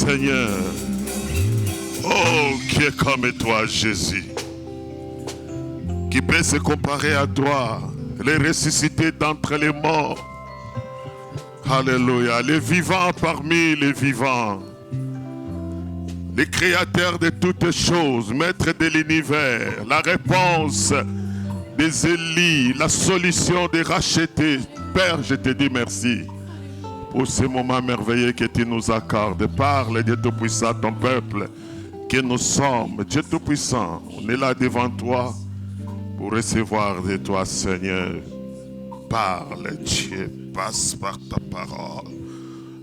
Seigneur. Oh, qui est comme toi, Jésus? Qui peut se comparer à toi, les ressuscités d'entre les morts. Alléluia. Les vivants parmi les vivants. Les créateurs de toutes choses, maître de l'univers, la réponse des Élis, la solution des rachetés. Père, je te dis merci pour ce moment merveilleux que tu nous accordes. Parle, Dieu Tout-Puissant, ton peuple, que nous sommes. Dieu Tout-Puissant, on est là devant toi pour recevoir de toi, Seigneur. Parle, Dieu, passe par ta parole.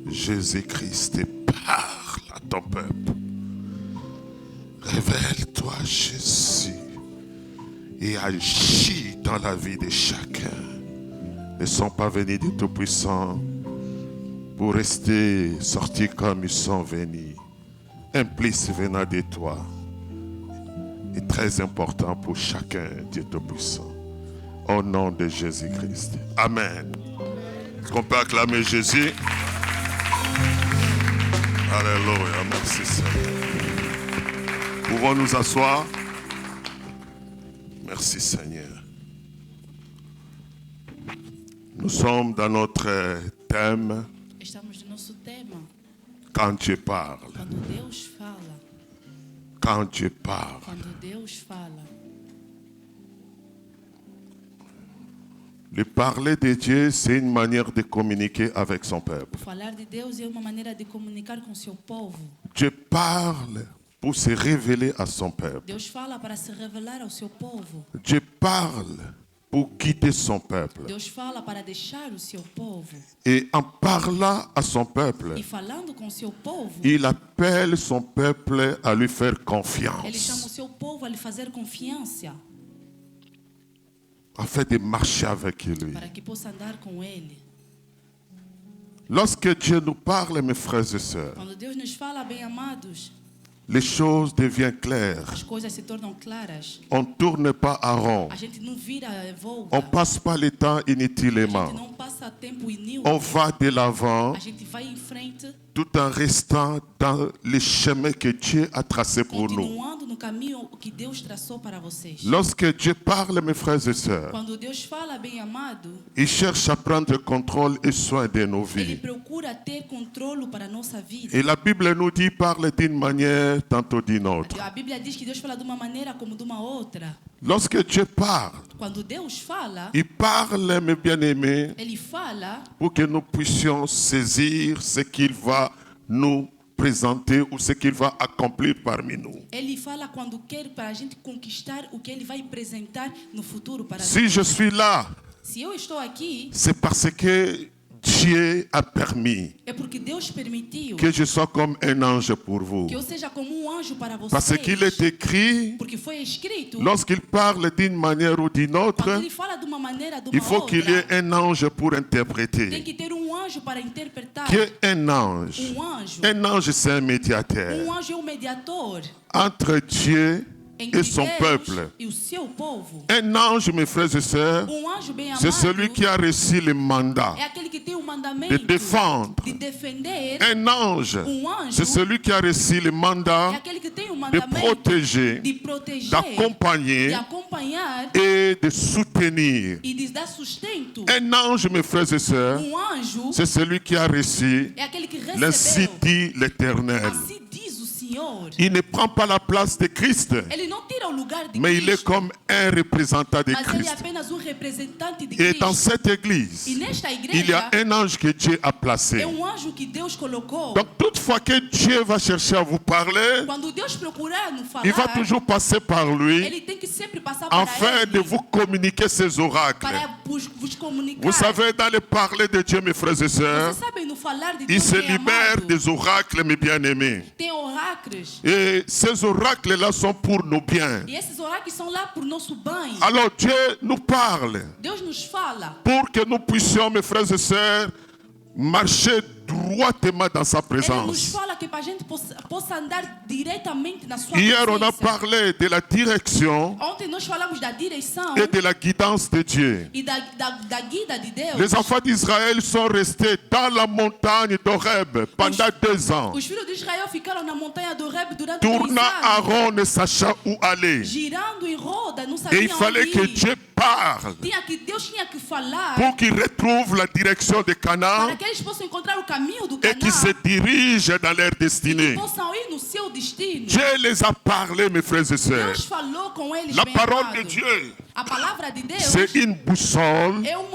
Jésus-Christ, parle à ton peuple. Révèle-toi, Jésus, et agis dans la vie de chacun. Ils ne sont pas venus du Tout-Puissant pour rester sortis comme ils sont venus. Un plus venant de toi est très important pour chacun, Dieu Tout-Puissant. Au nom de Jésus-Christ. Amen. Est-ce qu'on peut acclamer Jésus? Alléluia. Merci Seigneur. Pouvons nous asseoir? Merci Seigneur. Nous sommes dans notre thème. Estamos no nosso tema. Quand Dieu parle. Quando Deus fala. Quand Dieu parle. Quando Deus fala. Le parler de Dieu, c'est une manière de communiquer avec son peuple. Falar de Deus é uma maneira de comunicar com seu povo. Dieu parle pour se révéler à son peuple. Deus fala para se revelar ao seu povo. Dieu parle pour guider son peuple. Deus fala para deixar o seu povo. Et en parlant à son peuple, E falando com o seu povo, il appelle son peuple à lui faire ele chama o confiance, seu povo a lhe fazer confiança afin de marcher avec lui. para que possa andar com ele. Lorsque Dieu nous parle, mes frères et sœurs, Quando Deus nos fala, bem amados, les choses deviennent claires. as coisas se tornam claras. On ne tourne pas à rond. A gente não vira volta. On ne passe pas le temps A gente inutilement. não passa tempo inútil. On va de l'avant A gente vai em frente, tout en restant dans le chemin que Dieu a tracé pour nous. continuando no caminho que Deus traçou para vocês. Lorsque Dieu parle, mes frères et sœurs, Quando Deus fala, bem amado, il cherche à prendre contrôle et soin de nos Ele vies. procura ter controle para a nossa vida. Et la Bible nous dit, parle d'une manière, tantôt d'une autre. A Bíblia diz que Deus fala de uma maneira como de uma outra. Lorsque Dieu parle, Quando Deus fala, il parle, mes bien-aimés, Ele fala pour que nous puissions saisir ce qu'il va nous présenter ou ce qu'il va accomplir parmi nous. Ele fala quando quer para a gente conquistar o que Ele vai apresentar no futuro para nós. Si je suis là, Se eu estou aqui, c'est parce que Dieu a permis é porque Deus permitiu que je sois comme un ange pour vous. que eu seja como um anjo para vocês. Parce qu'il est écrit, Porque foi escrito, lorsqu'il parle d'une manière ou d'une autre, quando Ele fala de uma maneira de uma il faut qu'il y ait outra, un ange pour tem interpréter. que ter um anjo para interpretar. Qui est un ange? Anjo. Un ange, c'est un médiateur Anjo é o mediador entre Dieu entre et son Deus peuple. e o seu povo. Un ange, mes frères et sœurs, Anjo bem amado c'est celui qui a reçu le mandat é aquele que tem o mandamento de défendre. de defender. Un ange, Anjo c'est celui qui a reçu le é mandat aquele que tem o de mandamento protéger, de proteger, d'accompagner de acompanhar et de soutenir. e de dar sustento. Un ange, mes frères et sœurs, Anjo c'est celui qui a reçu é aquele que l'ainsi recebeu. dit l'Éternel. Assim diz o Senhor. Il ne prend pas la place de Christ, Ele não tira o lugar de mais il est Cristo, comme un représentant de mas ele é Christ. apenas um representante de Et dans Cristo. cette église, E nesta il y a igreja un ange que Dieu a placé. é anjo que Deus colocou. Donc, toutefois que Dieu va chercher à vous parler, Quando Deus procurar nos il va falar, toujours passer par lui Ele tem que sempre passar para afin de ele vous communiquer ses oracles. para vos comunicar. Vous savez, dans le parler de Dieu, mes frères et sœurs, Vocês sabem no falar de il Deus se bem libère amado, des oracles, mes bien-aimés. tem oráculos. Et ces oracles-là sont pour nos biens. E esses oráculos são lá por nosso bem. Alors Dieu nous parle Deus nos fala pour que nous puissions, mes frères et sœurs, marcher droitement dans sa Ele nos présence. fala que para a gente possa andar diretamente na sua Hier, on a presença. parlé de la direction Ontem nós falamos da direção et de la guidance de Dieu. e da guida de Deus. Les enfants d'Israël sont restés dans la montagne d'Horeb pendant 2 ans, Os filhos de Israel ficaram na montanha do Horeb durante 3 tournant à anos, rond, ne sachant où aller. girando em roda, não Et sabiam il fallait onde que ir. Dieu parle Deus tinha que falar pour qu'ils retrouvent la direction de Canaan para que eles possam encontrar o caminho do et qu'ils se Canaã dirigent dans leur e que destinée. possam ir no seu destino. Dieu les a parlé, mes frères et sœurs. Deus falou com eles, La bem parole de amado. Dieu, A palavra de Deus c'est une boussole é um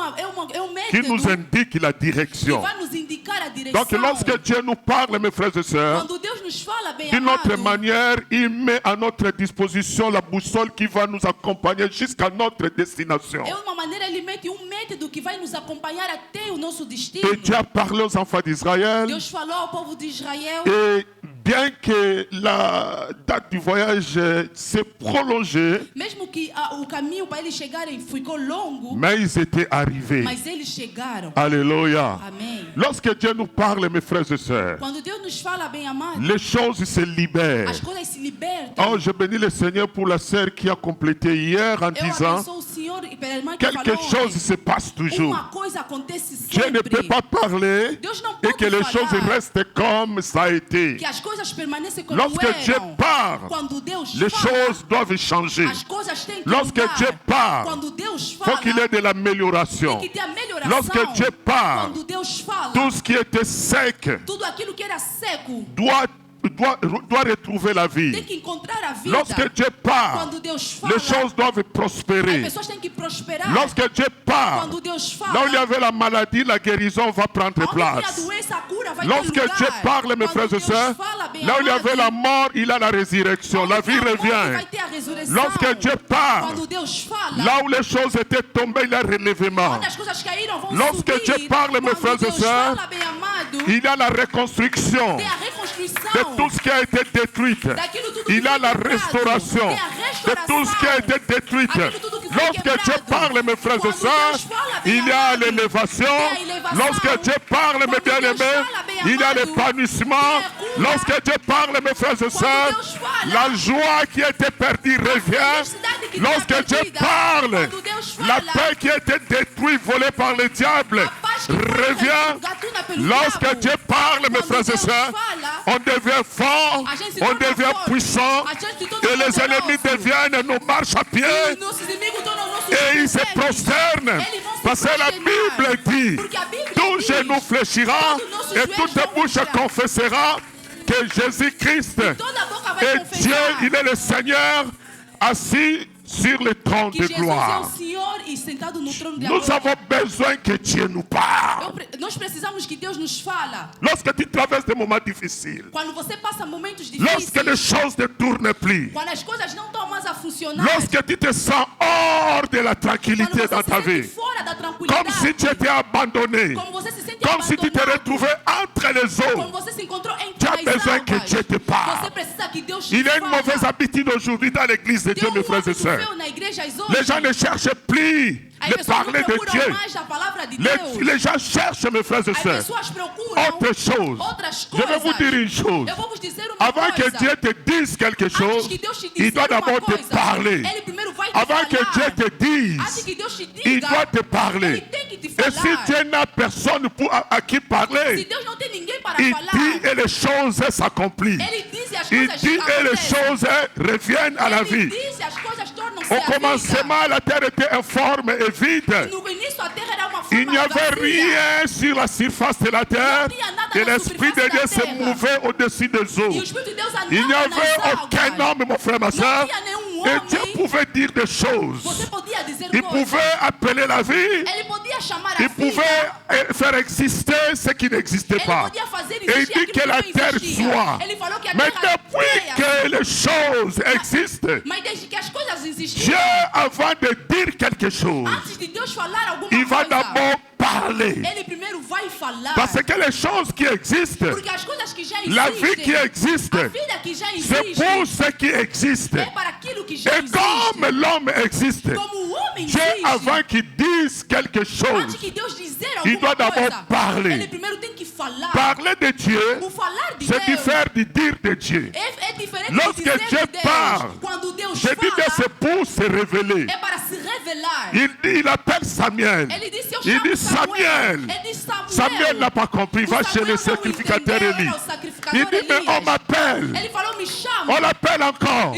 qui método nous indique la que direction. vai nos indicar a direção. Donc lorsque Dieu nous parle, mes frères et sœurs, Quando Deus nos fala, bem d'une autre amado, manière, il met à notre disposition la boussole qui va nous accompagner jusqu'à notre destination. é uma maneira, ele mete método que vai nos acompanhar até o nosso destino. Et Dieu a parlé aux enfants d'Israël. Deus falou ao povo de Israel, Et bien que la date du voyage s'est prolongée, mesmo que o caminho para eles chegarem ficou longo, mais ils étaient arrivés. mas eles chegaram. Alléluia. Amém. Lorsque Dieu nous parle, mes frères et sœurs, Quando Deus nos fala, bem amado, les choses se libèrent. as coisas se libertam. Oh, je bénis le Seigneur pour la sœur qui a complété hier en Eu disant abençoo o Senhor e pela irmã que quelque falou chose ontem. se passe toujours. Uma coisa acontece Dieu ne peut sempre. pas parler Deus não et pode que les falar choses restent comme ça a été. que as coisas permanecem como Lorsque Dieu eram. parle, Quando Deus les fala, choses doivent changer. as coisas têm que Lorsque mudar. Dieu parle, Quando Deus il faut fala, qu'il y ait de l'amélioration. tem que ter a melhoração. Lorsque Dieu parle, Quando Deus fala, tout ce qui était sec tudo aquilo que era seco doit retrouver la tem vie. que encontrar a vida. Lorsque Dieu parle, Quando Deus fala, les choses doivent as prospérer. pessoas têm que prosperar. Lorsque Dieu parle, Quando Deus fala, là où il y avait la maladie, la guérison va prendre onde tem a place. doença, a cura vai Lorsque ter lugar. Dieu parle, mes Quando frères et Deus sœurs, fala, bem là où il y amado, avait la mort, il y a la résurrection. La onde vie tem a morte, revient. vai ter a ressurreição. Lorsque Dieu parle, Quando Deus fala, là où les choses étaient tombées, il y a relèvement. onde as coisas caíram vão Lorsque subir. Dieu parle, mes Quando frères et Deus sœurs, fala, bem amado, Il y a la reconstruction tem a de reconstrução tout ce qui a été détruit. daquilo tudo que Il y a foi la quebrado. restauration Tem a de tout ce qui a été détruit. Aquilo tudo que foi Lorsque Dieu quebrado. parle, mes frères et Quando sœurs, Deus fala, bem il y a amado, l'élévation. tem a elevação. Lorsque Dieu parle, mes Quando Deus bien-aimés, fala, bem il y a amado, l'épanouissement. tem a cura. Lorsque Dieu parle, mes frères et sœurs, Deus fala, la joie qui était perdue revient. felicidade que Lorsque está Dieu perdida. parle, Quando Deus la fala, paix qui était détruite, volée par le diable, a paz que foi revient. gatuna pelo Lorsque diabo. Dieu parle, mes Quando frères et Deus sœurs, fala, on devient fort, a gente se on torna devient forte. puissant, A gente se torna et les poderoso. ennemis deviennent nos marches à pied, E nossos inimigos tornam nossos et ils se inimigos. prosternent. Eles vão se Parce que la prosternar. Bible dit, Porque a Bíblia tout diz, genou fléchira, todo nosso et joelho toute vai bouche fléchir. confessera que Jésus-Christ toda boca vai est confessar Dieu, il est le Seigneur, assis sur le trône que de Jesus é gloire. o Senhor e sentado no trono de Nous glória. avons besoin que Dieu nous parle. Nós precisamos que Deus nos fala. Lorsque tu traverses des moments difficiles, Quando você passa momentos lorsque les difíceis, choses ne tournent plus, quando as coisas não estão mais a funcionar, lorsque tu te sens hors de la quando tranquillité você dans se ta sente vie, fora da comme tranquilidade, si tu étais abandonné, como você se sente comme si tu te abandonado, retrouvais entre les como eaux. você se encontrou entre Tu as as besoin águas, que Dieu te parle. você precisa que Deus te Il y a une fala. mauvaise habitude aujourd'hui dans l'église de Tem Dieu, mes frères et hábito sœurs. feio na igreja hoje. Les gens ne cherchent plus As de pessoas parler não de procuram Dieu. mais a palavra de Deus. Les gens cherchent, mes frères et As sœurs, pessoas procuram autre chose. outras Je vais vous coisas. dire une chose. Eu vou vos dizer uma Avant que coisa. Dieu te dise quelque Antes chose, que Deus te il dizer doit uma d'abord te coisa, parler. Ele primeiro vai te Avant falar. que Dieu te Antes dise, que Deus te diga, il doit te Ele parler. tem que te Et falar. si Dieu n'a personne à qui Se parler, Deus não tem ninguém para il falar, dit et les choses s'accomplissent. Ele diz e as Il coisas dit et les acontecem. choses reviennent à la Ele vie. diz e as coisas tornam-se Au a vida. commencement, la terre était informe et vide. No início a terra era uma Il forma n'y avait vazia. rien sur la surface de la terre. Et l'Esprit de Dieu se mouvait au-dessus des E o eaux. Espírito de Deus andava Il n'y nas avait águas. aucun homme, mon frère, ma Não soeur. havia nenhum Et Dieu homem. pouvait dire des Você choses. podia dizer Il coisas. pouvait appeler la vie. Ele podia chamar a Il vida. pouvait faire exister ce qui n'existait Ele pas. podia fazer Et il existir dit aquilo que la não terre existia. soit. Ele falou que a Mais terra depuis creia. que les choses existent, Mas desde que as coisas Dieu, existiam, avant de dire quelque chose, antes de Deus falar alguma il va coisa, d'abord parler. Ele primeiro vai falar. Parce que les choses qui existent, Porque as coisas que já la vie existem, qui existe, a vida que já c'est existe, pour ce qui existe. é para aquilo que já Et existe. comme l'homme existe, Como o homem Dieu, existe, avant qu'il dise quelque antes chose, que Deus dizer il alguma doit d'abord coisa, parler. ele primeiro tem que Et falar. Parler de Dieu, O falar de c'est Deus différent de dire de Dieu. é diferente Lorsque de dizer Dieu de Deus. parle, Quando Deus Je dis que fala, c'est pour se révéler. é para se revelar. Il appelle Samuel. Ele disse, eu Il chamo dit Samuel. Samuel. Ele disse, Samuel n'a pas compris. Il va chez le sacrificateur Élie. Il dit mais on m'appelle. Ele falou, me chama. On l'appelle encore.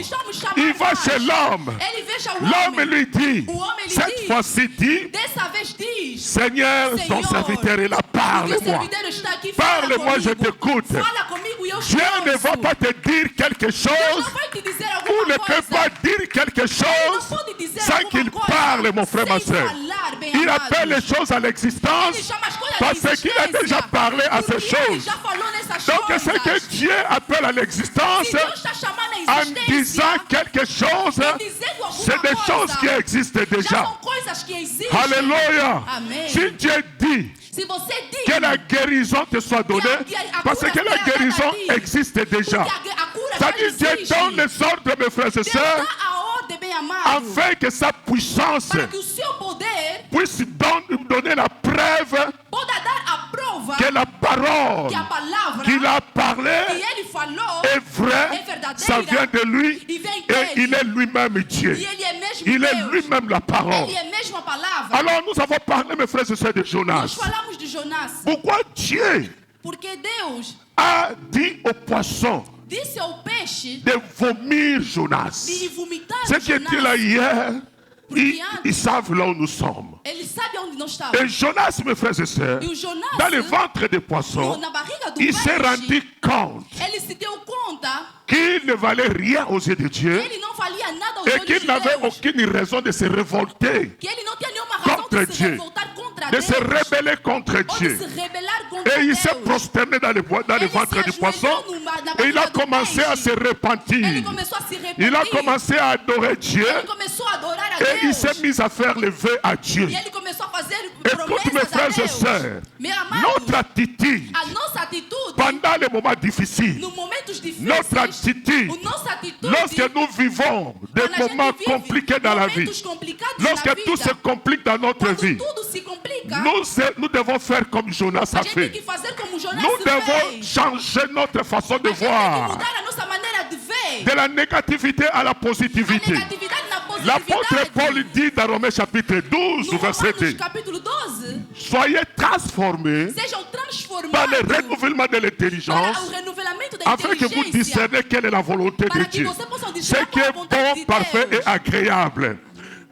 Il va chez l'homme. Ele veja o L'homme homem. lui dit, O homem lhe cette diz, fois-ci dit, dessa vez diz, Seigneur, ton Senhor, serviteur est là, o teu parle-moi. servideiro está aqui, fala Parle-moi, je comigo. t'écoute. Fala comigo e eu Dieu ne va ouço. pas te dire quelque Deus chose não vai te dizer ou alguma ne coisa. peut pas dire quelque Ele não chose pode dizer sans alguma qu'il coisa parle, mon frère, ma sem soeur. falar, bem Il amados. appelle les choses à Ele l'existence chama as coisas parce de qu'il a déjà existência, parlé à ces porque ele choses. já falou nessas Donc coisas. ce que Dieu appelle à l'existence, Se Deus está chamando a en existência, disant quelque chose, em dizendo alguma c'est des coisa, choses qui existent já déjà. são coisas que existem. Alléluia. Amen. Si Dieu dit Se você diz que la guérison te soit donnée, parce que la guérison existe déjà. porque a cura já C'est-à-dire Dieu existe, donne les ordres, mes frères et Deus sœurs, dá a ordem, bem amado, afin que sa puissance para que o seu poder puisse donner la preuve possa dar a prova que la parole que a palavra qu'il a que parlé ele falou est vraie, é verdadeira, ça vient de lui e vem et dele. il est lui-même Dieu. E ele é mesmo Il est Deus. lui-même la parole. Ele é mesmo a palavra. Alors nous avons parlé, mes frères et sœurs, de Nós Jonas. falamos de Jonas, Pourquoi Dieu porque Deus a dit au poisson disse ao peixe de vomir Jonas? de vomitar Ceux qui étaient là Jonas. hier, ils savent là où nous sommes. Ele sabe onde nós Et estamos. Jonas, mes frères et sœurs, E o Jonas, dans le ventre des poissons, na barriga do il s'est peixe, rendu compte ele se deu conta qu'il ne valait rien aux yeux de Dieu que ele não valia nada aos et olhos qu'il de n'avait Deus. aucune raison de se révolter, Que ele não tinha nenhuma razão Contre de se Dieu. revoltar contra de Deus. se rebeller contre Ou de Dieu. se rebelar contra Et il Deus. s'est prosterné dans le Ele ventre se du poisson ajoelhou na et il a barriga do commencé à peixe. se repentir. Ele começou a se repetir. Il a commencé à adorer Dieu Ele começou a adorar a et il Deus. s'est mis à faire le vœu à Dieu. E ele começou a fazer Écoute mes promessas a frères et Deus. sœurs, Meu amado, notre attitude a nossa atitude pendant les moments difficiles, no momentos difíceis, notre attitude o nossa atitude lorsque nous vivons des quando a gente moments vive compliqués dans la vie, momentos complicados na lorsque tout vida, se complique dans notre quando vie, tudo se complica, nous devons faire comme Jonas a a gente tem fait. que fazer como Jonas Nous devons fez. changer notre façon de A gente tem que voir, mudar a nossa maneira de ver. de la négativité à la A positivité. negatividade na L'apôtre positividade. Paul dit dans Romains chapitre 12, No verset Romanos 2, capítulo 12, soyez transformés sejam par le transformados renouvellement de para l'intelligence, o renovelamento da afin que vous inteligência, discerniez quelle est la volonté de para que Dieu. você possa Ce discernir qui qual é est a vontade bon, de parfait Deus. et agréable.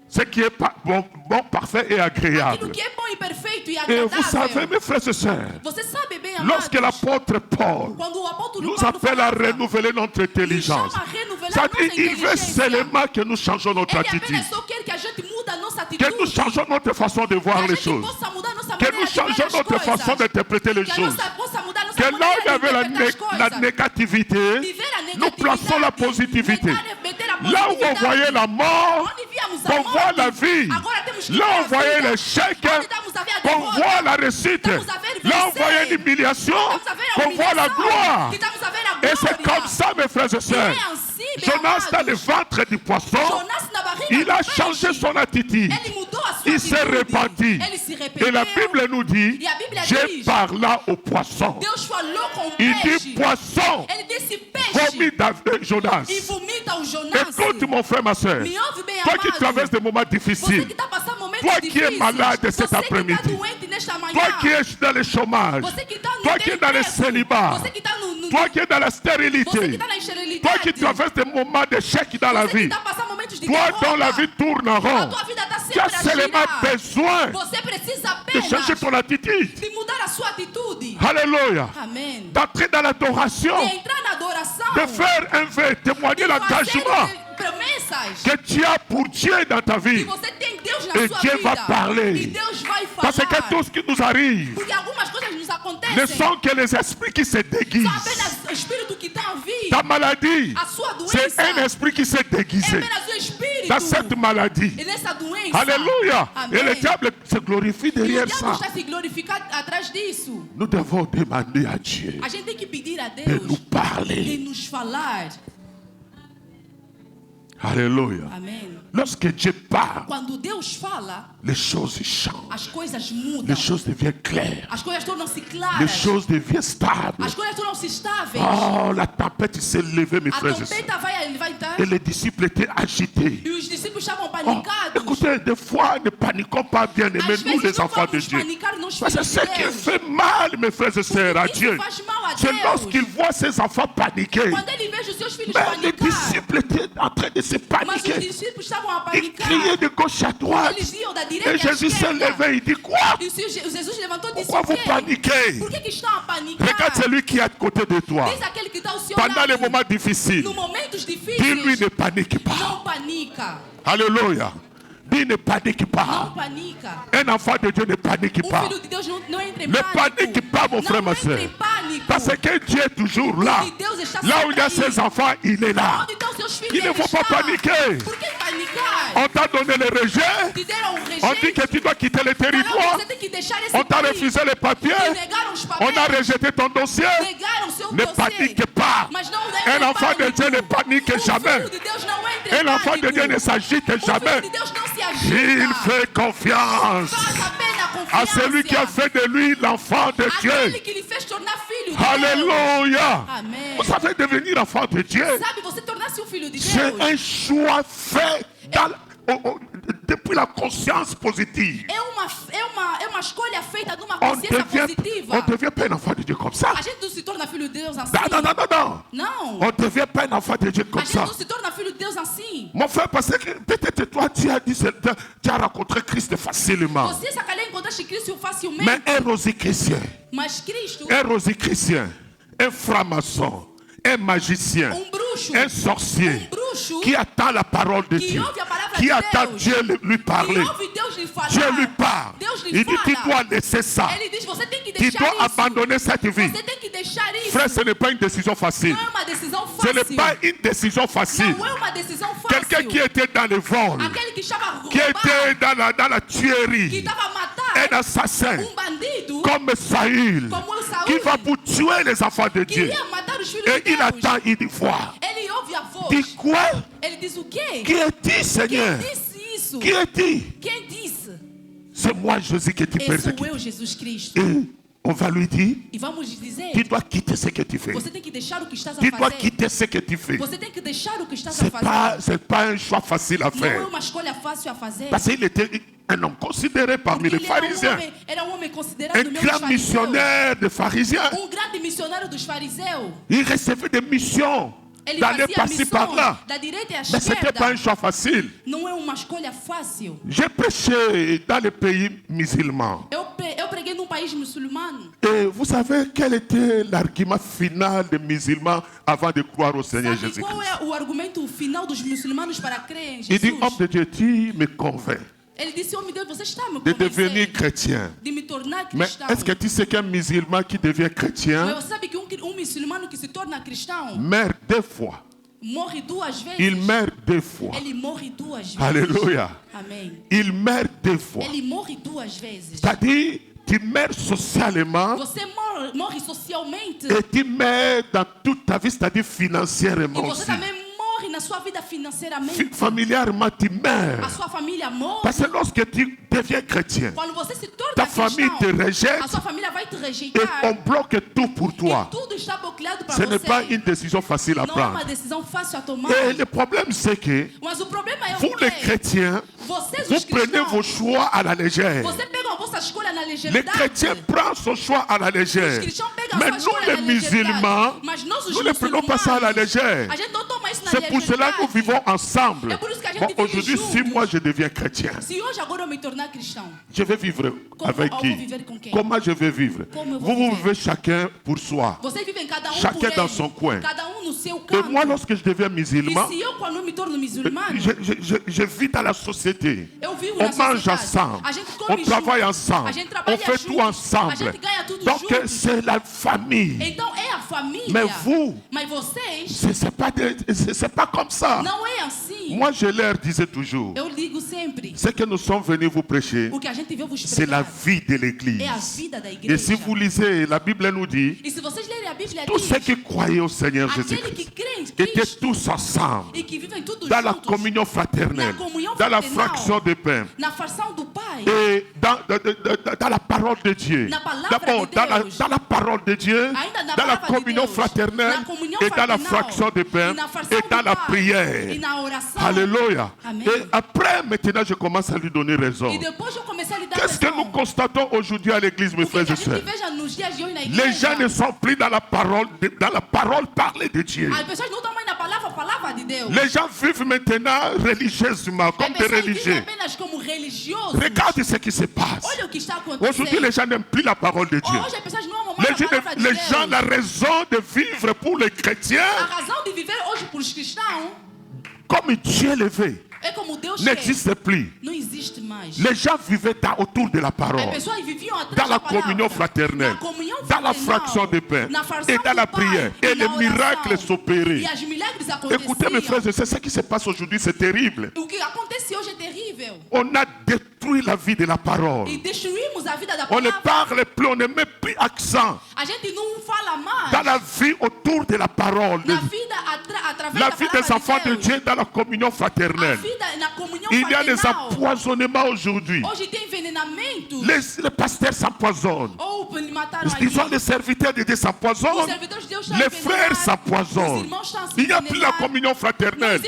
Ce qui est bon, parfait et Aquilo agréable. que é bom e perfeito e Et vous savez, agradável. mes frères et sœurs, Você sabe bem, lorsque amados, l'apôtre Paul quando o apóstolo nous Paulo appelle à falava, renouveler notre intelligence, chama a renovelar ça nossa dit, il veut inteligência. seulement que nous changeons notre Ele attitude, apenas só quer que a gente mude a nossa que nous atitude. changeons notre façon de voir Que a les gente choses, possa mudar a nossa que maneira nous de ver changeons as notre coisas. façon d'interpréter les Que a choses. nossa possa mudar a nossa Que là où il y maneira de avait interpretar as la coisas. négativité, Viver a nous plaçons la positivité. meter a Là où on voyait la mort, Onde víamos a qu'on voit morte, la vie. agora temos que Là ver on a voyait vida. l'échec, Onde estamos a ver a qu'on derrota. voit la réussite. Estamos a ver Là on vencer. voyait l'humiliation, Estamos a ver a qu'on voit la humilhação. gloire. Que estamos a ver a Et c'est glória. comme ça, mes frères et E sœurs. é assim, meus Jonas, dans le amados. ventre du poisson, Jonas na barriga il do a peixe, changé son attitude. ele mudou a sua Il s'est atitude. repenti. Ele se arrependeu. Et la Bible nous dit, E a Bíblia Dieu diz, parla au poisson. Deus falou com o Il peixe. dit, poisson, Ele disse peixe vomit Jonas. e vomita o Jonas. Écoute mon frère, ma soeur. Me ouve bem, Toi qui amado. traverses des moments Você difficiles, que está passando momentos Toi qui es difíceis. malade cet Você que après-midi. está doente nesta manhã. toi qui es dans le chômage, Você que está no toi qui es dans le desemprego. célibat, Você que está no toi qui es dans la você que stérilité, está na esterilidade. toi qui traverses des moments d'échec dans la Você que vie, está passando momentos de toi derrota. dont la vie tourne en A rond, tua vida está tu as sempre a seulement girar. besoin Você precisa de apenas changer ton attitude. de mudar a sua atitude. Alléluia. Amém. D'entrer dans l'adoration, De entrar na adoração. de faire un vœu, témoigner de l'engagement fazer promessas. que tu as pour Dieu dans ta Que vie. você tem Deus na Et sua Dieu vida. va parler. E Deus vai falar. Parce que tout ce qui nous arrive Porque algumas coisas nos ne acontecem. sont que les esprits qui se São déguisent. apenas o espírito que está a vir. Ta maladie, A sua c'est doença. un esprit qui s'est É déguisé apenas o espírito. dans cette maladie. E nessa doença. Alléluia. Amém. Et le diable se glorifie E o derrière diabo ça. está se glorificando atrás disso. Nous devons demander à Dieu A gente tem que pedir a de Deus nous de parler. nos falar. Alléluia. Amém. Lorsque Dieu parle, Quando Deus fala, les choses changent. as coisas coisas mudam. Les choses deviennent claires. As coisas tornam-se Les claras. choses deviennent stables. As coisas tornam-se estáveis. Oh, la tempête s'est levée, mes A frères et sœurs. trombeta vai estar. Et les disciples étaient agités. E os discípulos estavam Oh, panicados. écoutez, des fois, ne paniquons pas bien, aimés, Às nous vezes les não enfants de vamos Dieu. panicar nos Parce que filhos ce de qui Deus. fait mal, mes frères et sœurs, à Isso Dieu, faz mal a c'est Deus. lorsqu'il voit ses enfants paniquer. Quando ele veja os seus filhos Mais les panicar. disciples étaient en train de se Mas os paniquer. discípulos estavam a Ils panicar. criaient de gauche à droite. Eles iam da direita Et à Jésus s'est esquerda. levé, il dit quoi? E Jesus levantou e disse: Pourquoi o vous quê? paniquez? Por que estão a panicar? Regarde celui qui est à côté de toi. Diz aquele que está ao seu Pendant les lado. moments difficiles, No momentos dis-lui difíceis, ne panique pas. não panica. Alléluia. Dis ne panique Não pas. panica. Un enfant de Dieu ne panique pas. Filho de Deus não entra em Ne pânico. panique pas, mon frère, Não ma soeur. entra em pânico. Parce que Dieu est toujours là. Porque Deus está Là où il y a sempre aí. ses enfants, il est là. Onde estão seus filhos, Il ne ele faut pas está. paniquer. Por que panicar? On t'a donné le rejet. Te deram On dit que tu dois quitter le territoire. Você tem que deixar esse On t'a país. refusé les papiers. Te negaram os On a papéis. rejeté ton dossier. Negaram seu Ne dossiê. panique pas. Mas não entra Un em enfant de pânico. Dieu ne panique jamais. Filho de Deus não entra em Un enfant de pânico. Dieu ne s'agite Filho jamais. de Deus não se Il agita. fait confiance Faça apenas à confiança. celui qui a fait de lui l'enfant de Aquele Dieu. que lhe fez tornar filho de Alléluia. Deus. Amém. Vous savez, devenir enfant de Dieu, Sabe, você tornar-se filho de c'est Deus un choix fait depuis la conscience positive. é uma escolha feita de uma On consciência positiva. ne devient pas un enfant de Dieu comme ça. A gente não se torna filho de Deus assim. Non. Não. On ne devient pas un enfant de Dieu comme A gente ça. não se torna filho de Deus assim. Mon frère, parce que peut-être toi, tu as rencontré Christ facilement. Você se calhar encontraste Cristo facilmente. Mais un rosier chrétien, Mas Cristo, un franc-maçon, un magicien, bruxo, un sorcier bruxo, qui attend la parole de que Dieu, ouve a palavra qui de attend Deus, Dieu lui que parler. ouve Deus lhe falar. Dieu lui parle. Deus lhe Il dit, tu fala. dois laisser ça. Ele diz, você tem que Tu deixar dois isso. abandonner cette vie. Você tem que deixar isso. Frère, ce n'est pas une décision facile. Não é uma decisão Ce fácil. n'est pas une décision facile. Não é uma decisão fácil. Quelqu'un qui était dans le vol, Aquele que estava qui était dans la que tuerie, estava a matar un assassin, bandido, comme Saül, como o Saul, qui va pour tuer les enfants de Dieu. queria matar os filhos Et de il Deus. attend, il dit, vois. Ele ouve a voz. Dis quoi? Ele diz o quê? Qui est-il, Seigneur? Quem disse isso? Qui est-il? Quem disse? C'est moi, Jésus, que tu Esse sou persécutes. eu, Jesus Cristo. Et on va lui dire, E vamos lhe dizer, tu dois quitter ce que tu fais. você tem que deixar o que estás a Tu dois fazer. quitter ce que tu fais. Você tem que deixar o que estás a C'est fazer. pas un choix facile à Não é faire. uma escolha fácil a fazer. Parce qu'il était un homme considéré parmi les Ele pharisiens. era um homem considerado Un meu dos grand fariseus. missionnaire des pharisiens. Grande missionário dos fariseus. Il recevait des missions Ele d'aller fazia passer par missões là. da direita e à Mais ce n'était pas un esquerda. choix facile. Não é uma escolha fácil. J'ai prêché dans les pays musulmans. Eu preguei num país muçulmano. Et vous savez quel était l'argument final des musulmans avant de croire au Seigneur Sabe Jésus-Christ? qual é o argumento final dos muçulmanos para crer em Il dit, Jesus? homme de Dieu, tu me convaincs Ele disse, homem de Deus, você está me de devenir convencendo chrétien. de me tornar Mais cristão. est-ce que tu sais qu'un musulman qui devient Mas chrétien você sabe que muçulmano que se torna cristão meurt 2 fois? morre 2 vezes. Il meurt 2 fois. Ele morre 2 vezes. Alléluia. Amém. Il meurt 2 fois. Ele morre 2 vezes. C'est-à-dire, tu meurs socialement Você morre socialmente et tu meurs dans toute ta vie, c'est-à-dire e financièrement você aussi. também morre na sua vida financeiramente. Familièrement, tu A meurs. sua família morre. Parce que lorsque tu deviens chrétien, Quando você se torna ta famille te cristão, rejette a sua família vai te et rejeitar. on bloque tout pour toi. E tudo está bloqueado para Ce você. n'est pas une décision facile à Não é uma prendre. decisão fácil a tomar. Et le problème, c'est que Mas o problema é vous, o les quê? chrétiens, Vocês, vous os prenez cristãos, vos choix à la légère. você pega a vossa escolha na Les legitimidade. chrétiens prennent son choix à la Os légère. cristãos pegam Mais a sua nous, escolha les na legitimidade. musulmans, Mas nós, os nous ne prenons pas ça à la légère. a gente não toma isso na C'est pour cela que nous legitimidade. vivons ensemble. É por isso que a gente Bon, vive aujourd'hui, juntos. si moi je deviens chrétien, Se hoje agora eu me tornar cristão, je vais vivre avec eu vou qui? viver com quem? Comment je vais vivre? Como eu vou Vous, vous viver? vivez chacun pour soi. Vocês vivem cada um Chacun por dans ele, son coin. cada um no seu Et canto. moi, lorsque je deviens E musulman, se eu, quando eu me torno muçulmano, je vis dans la société. eu vivo On na mange sociedade. ensemble. A gente On come travaille junto. ensemble. A gente On trabalha fait junto. tout A ensemble. gente ganha tudo Donc, juntos. c'est la famille. Então é a família. Mais vous, Mas vocês c'est pas comme ça. não é assim. Moi, je leur disais toujours, Eu digo sempre, ce que nous sommes venus vous prêcher, o que a gente veio vos c'est la pregar vie de l'Église. é a vida da Et igreja. si vous lisez, la Bible nous dit, E se vocês lerem a Bíblia, tous diz, ceux qui croyaient au Seigneur aquele que Jésus-Christ crê em étaient Cristo tous ensemble, e que vivem tudo dans la juntos, communion fraternelle, Na comunhão dans la fraternal. fraction de pain. na fração do Pai, Et dans la parole de Dieu, d'abord dans la parole de Dieu, dans la communion fraternelle et dans la fraction de pain et dans la prière. Alléluia. Et après, maintenant, je commence à lui donner raison. Qu'est-ce que nous constatons aujourd'hui à l'église, mes frères et sœurs? Les gens ne sont plus dans la parole parlée de Dieu. Les gens vivent maintenant religieusement, comme des religieux. Regarde ce qui se passe. Aujourd'hui, les gens n'aiment plus la parole de Dieu. Les gens, la raison de vivre pour les chrétiens, comme Dieu le veut, n'existe plus. Les gens vivaient autour de la parole, dans la communion fraternelle, dans la fraction de pain et dans la prière. Et les miracles s'opéraient. Écoutez mes frères, c'est ce qui se passe aujourd'hui, c'est terrible. On a détruit la vie de la parole. On ne parle plus, on ne met plus accent dans la vie autour de la parole. La vie des enfants de Dieu dans la communion fraternelle. Il y a des empoisonnements aujourd'hui. Les pasteurs s'empoisonnent. Disons, les serviteurs de Dieu s'empoisonnent. Les frères s'empoisonnent. Il n'y a plus la communion fraternelle.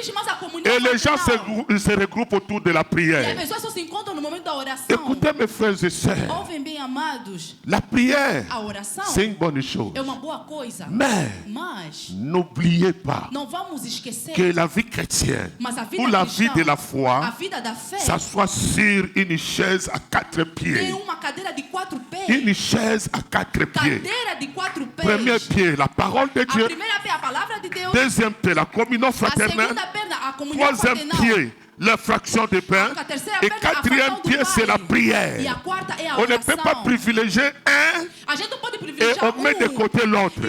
Et les gens se regroupent autour de la prière. Écoutez mes frères et sœurs, la prière, c'est une bonne chose. Mais n'oubliez pas que la vie chrétienne ou la vie de la foi, ça soit sur une chaise à 4 pieds. Une chaise à 4 pieds. Premier pied, la parole de Dieu. Deuxième pied, la communion fraternelle. Troisième pied, la fraction de pain. Et quatrième pied, c'est la prière. On ne peut pas privilégier un et on met de côté l'autre.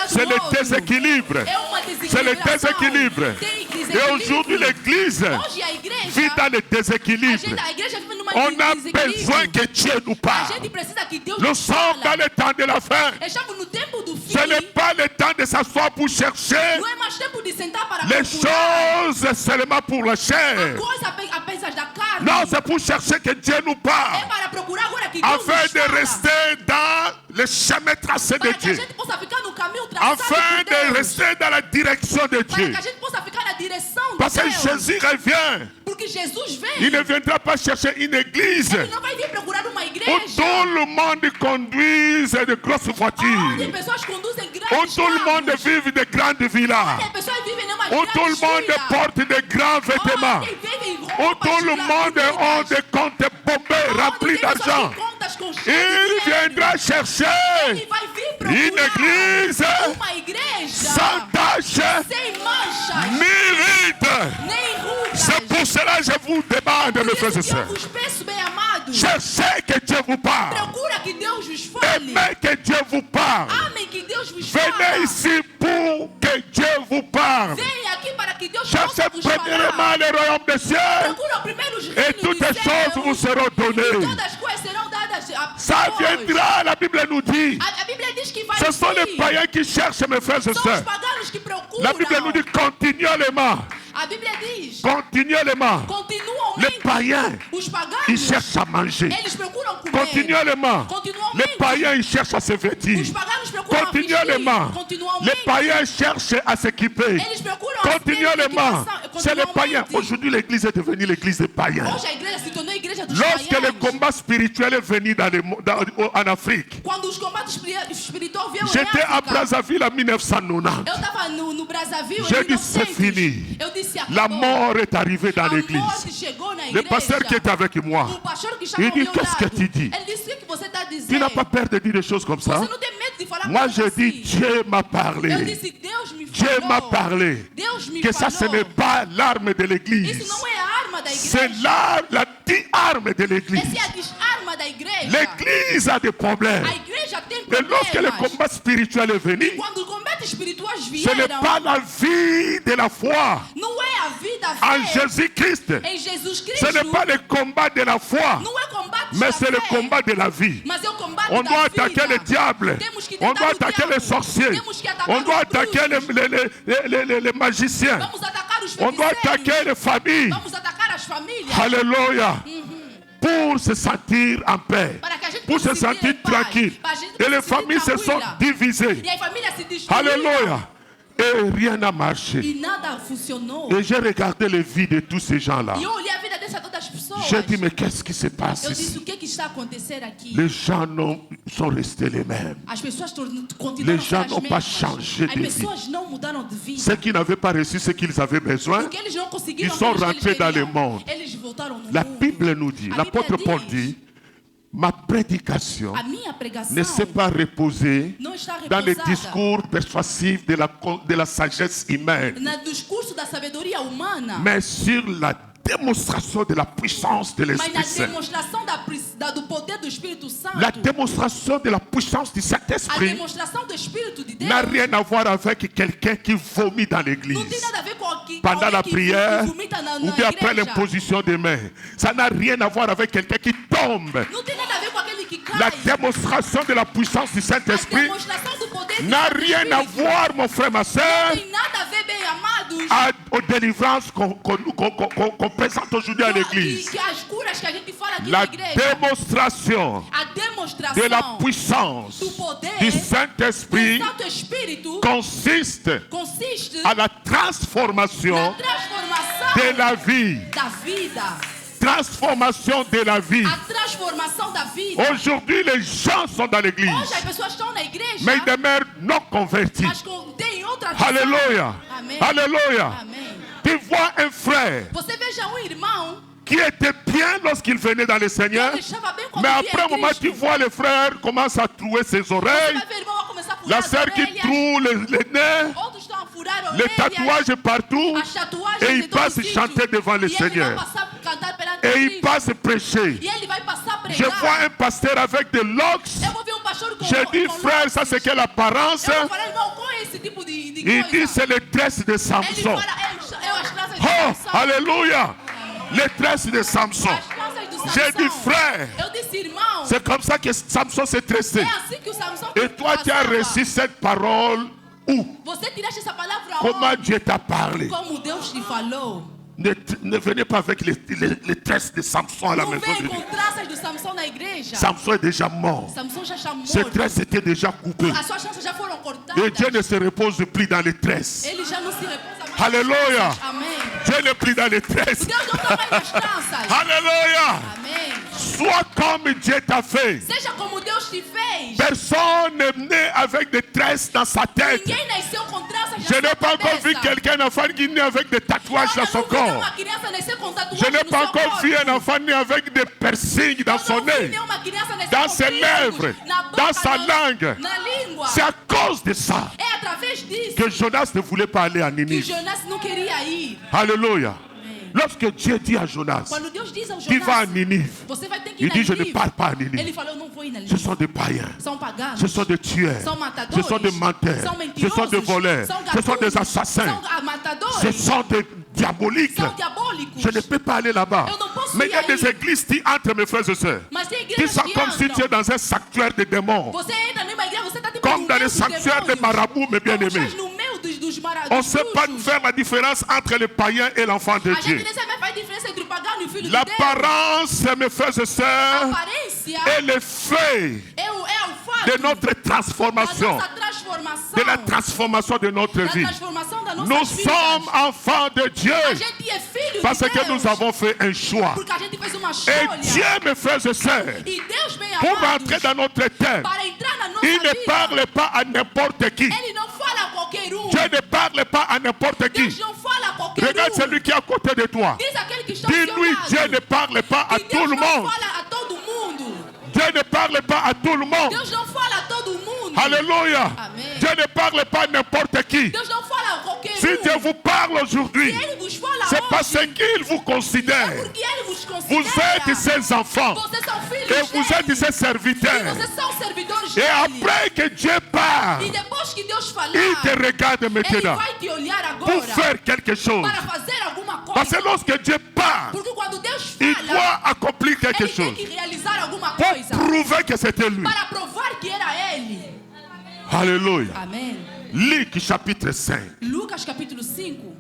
C'est le déséquilibre. C'est le déséquilibre. Et aujourd'hui, l'église vit dans le déséquilibre. On a besoin que Dieu nous parle. Nous sommes dans le temps de la fin. Ce n'est pas le temps de s'asseoir pour chercher les choses seulement pour la chair. Non, c'est pour chercher que Dieu nous parle, afin de rester dans le chemin tracé de Dieu, afin de rester dans la direction de Dieu. Parce que Jésus revient. Il ne viendra pas chercher une église où tout le monde conduise de grosses voitures, où tout le monde vive de grandes villas, où tout le monde porte de grands vêtements, où tout le monde a des comptes bombés remplis d'argent. Il viendra chercher une église sans tache ni ride. C'est pour cela que je vous demande, mes frères et sœurs, cherchez que Dieu vous parle. Aimez que Dieu vous parle. Venez ici pour que Dieu vous parle. Cherchez premièrement le royaume des cieux et toutes les choses vous seront données. Ça viendra, la Bible nous dit. Ce sont les païens qui cherchent, mes frères et sœurs. La Bible nous dit continuellement. Continuellement. Les païens, ils cherchent à manger. Continuellement. Les païens, ils cherchent à se vêtir. Continuellement. Les païens cherchent à s'équiper. Continuellement. C'est les païens. Aujourd'hui, l'église est devenue l'église des païens. Lorsque le combat spirituel est venu en Afrique, j'étais à Brazzaville en 1990. J'ai dit c'est fini. La mort est arrivée dans l'église. Le pasteur qui est avec moi, il dit qu'est-ce que tu dis? Tu n'as pas peur de dire des choses comme ça? Moi je dis Dieu m'a parlé. Dieu m'a parlé. Que ça ce n'est pas l'arme de l'église. C'est la arme de l'église. L'église a des problèmes. Et lorsque le combat spirituel est venu, ce n'est pas la vie de la foi en Jésus-Christ. Ce n'est pas le combat de la foi, mais c'est le combat de la vie. On doit attaquer le diable. On doit attaquer les sorciers. On doit attaquer les magiciens. On doit attaquer les familles. Alléluia. pour se sentir en paix, para que a gente pour se possa sentir viver em paz, tranquille. para a gente Et les se sentir familles se sont tranquila. divisées. E a família se destruiu. Alléluia. Et rien n'a marché. E nada funcionou. Et j'ai regardé les vies de tous ces gens-là. E eu olhei a vida dessas todas as pessoas. J'ai dit, mais qu'est-ce qui se passe Eu disse, ici? o que está a acontecer aqui? Les gens sont restés les mêmes. As pessoas continuaram Les gens a ser n'ont as pas mesmas. changé As de pessoas não mudaram de vida. Ceux qui n'avaient pas reçu ce qu'ils avaient besoin, Porque eles não conseguiram ils sont aquilo que rentrés eles dans le queriam. monde. Eles voltaram no La mundo. Bible nous dit, A l'apôtre Bíblia Paul diz, dit, ma prédication a minha pregação ne s'est pas reposée não está dans les repousada discours persuasifs de la sagesse humaine, no discurso da sabedoria humana, mais sur la démonstration de la puissance de mas l'Esprit na Saint. demonstração do poder do Espírito Santo. La démonstration de la puissance du A Saint-Esprit demonstração do Espírito de Deus n'a rien à voir avec quelqu'un qui vomit dans não tem l'église nada a ver com alguém pendant la que prière vomita na ou bien après igreja. l'imposition des mains. Ça n'a rien à voir avec quelqu'un qui tombe. Não tem nada a ver com aquele que cai. La démonstration de la puissance du A Saint-Esprit demonstração do poder do n'a Santo rien à Espírito voir, mon frère, ma não soeur, tem nada a ver, bem amados, aux délivrances qu'on présente aujourd'hui à l'église. que as curas que a gente fala aqui La na igreja. démonstration A demonstração de la puissance do poder du do Saint-Esprit Santo Espírito consiste consiste à la na transformation transformação de la vie. da vida. Transformation de la vie. A transformação da vida. Aujourd'hui, les gens sont dans l'église, Hoje as pessoas estão na igreja, mais ils demeurent non convertis. mas têm outra visão. Alléluia. Amém. Alléluia. Amém. Tu vois un frère Você veja um irmão qui était bien lorsqu'il venait dans le Seigneur, que estava bem quando mais via après un moment, tu Cristo. vois le frère commence à trouer ses Você oreilles, vai ver o irmão vai começar a furar la as sœur qui orelhas, troue les nez, outros estão a furar les orelhas, tatouages partout, as tatuagens et em il todo passe sítio. chanter devant le E ele vai Seigneur. passar a cantar perante Et il Cristo. passe prêcher. E ele vai passar a Je pregar. vois un pasteur avec des locks. Eu vou ver um pastor com J'ai dit, com frère, luzes. ça c'est quelle apparence? Eu vou falar, irmão, qual é esse tipo de Il coisa? dit, c'est les tresses de Ele Samson. fala, é as tranças de Oh, Sansão. alléluia. Les tresses de Samson. As tranças do J'ai dit, Sansão. frère, Eu disse, irmão, c'est comme ça que Samson s'est tressé. é assim que o Sansão Et toi, tu as reçu cette parole où? Você tiraste essa palavra Comment onde? Dieu t'a parlé? Como Deus te falou. Ne venez pas avec les tresses de Samson à la Não maison vem de com Dieu. traças do Samson na igreja. Samson est déjà mort. Samson já está Ses morto. tresses étaient déjà coupées. As suas tranças já foram cortadas. Et Dieu ne se repose plus dans les tresses. Ele já não se repousa mais. Alléluia. Amém. Dieu n'est plus dans les tresses. Deus não está mais nas tranças. Alléluia. Amém. Sois comme Dieu t'a fait. Seja como Deus te fez. Personne n'est né avec des tresses dans sa tête. Ninguém nasceu com tranças na Je n'ai sua pas encore vu cabeça. quelqu'un, un enfant qui naît avec des tatouages dans Olha, son não vi corps. nenhuma criança nascer com tatuagem Je n'ai no pas seu encore corpo. vu un enfant né avec des piercings dans Eu son não vi nez, nenhuma criança nascer dans com ses piercings lèvres, na boca, dans sa na langue. Na língua. C'est à cause de ça É através disso que Jonas ne voulait pas aller à que Ninive. Jonas não queria ir. Alléluia. Lorsque Dieu dit à Jonas, Quando Deus diz ao tu vas à Jonas, Ninive, você vai ter que il ir na dit, je ne Nínive. pars pas à Ele Ninive. falou, eu não vou ir na Ce Nínive. sont des païens. São paganos. Ce sont des tueurs. São Ce matadores. sont des menteurs. São Ce mentirosos. sont des voleurs. São Ce sont des gatunos. assassins. São matadores. Ce sont des diaboliques. São diabólicos. Je ne peux pas aller là-bas. Eu não posso Mais ir il y a aí. des églises qui entrent, mes frères et sœurs. Mas tem Qui igrejas sont que comme si tu es andam. dans un sanctuaire de démons. Você entra numa igreja, você está tipo Comme no dans meio les dos sanctuaires des demônios. marabouts, mes Como bien-aimés. estás no meio dos On ne sait pas maravilhosos. faire la différence entre le païen et l'enfant de A gente Dieu. nem sabe a diferença entre o pagano e o filho de Deus. L'apparence, mes frères et A sœurs, aparência est le fait é o fato de notre da transformation, nossa transformação. de la transformation de notre Da vie. transformação da nossa Nous vida. sommes enfants de Dieu A gente é filho parce de que Deus. nous avons fait un choix. Porque a gente fez uma Et escolha. Dieu, mes frères et sœurs, E Deus, bem pour amados, entrer dans notre terre, para entrar na nossa il vida, ne parle pas à n'importe qui. Ele não fala a qualquer um. Dieu ne parle pas à n'importe qui. Deus não fala a qualquer Regarde um. celui qui est à côté de toi. Diz aquele que está ao seu Dis-lui, lado. Dieu ne parle pas à Que tout Deus le não monde. fala a todo mundo. Dieu ne parle pas à tout le monde. Deus não fala a todo mundo. Alléluia. Amen. Dieu ne parle pas à n'importe qui. Deus não fala a qualquer Si Dieu vous parle Se aujourd'hui, Ele vos fala c'est hoje, parce qu'il vous considère. porque Ele vos Vous considera. êtes ses enfants Vocês são filhos et vous dele. êtes ses E serviteurs. vocês são servidores Et dele. après que Dieu parle, E depois que Deus falar, il te regarde Ele maintenant vai te olhar pour agora faire quelque chose. para fazer alguma coisa. Parce que lorsque Dieu parle, Porque quando Deus il fala, doit accomplir quelque Ele tem chose que realizar alguma pour coisa prouver que c'était lui. para provar que era Ele. Alléluia. Amém. Luc chapitre 5. Lucas capítulo 5.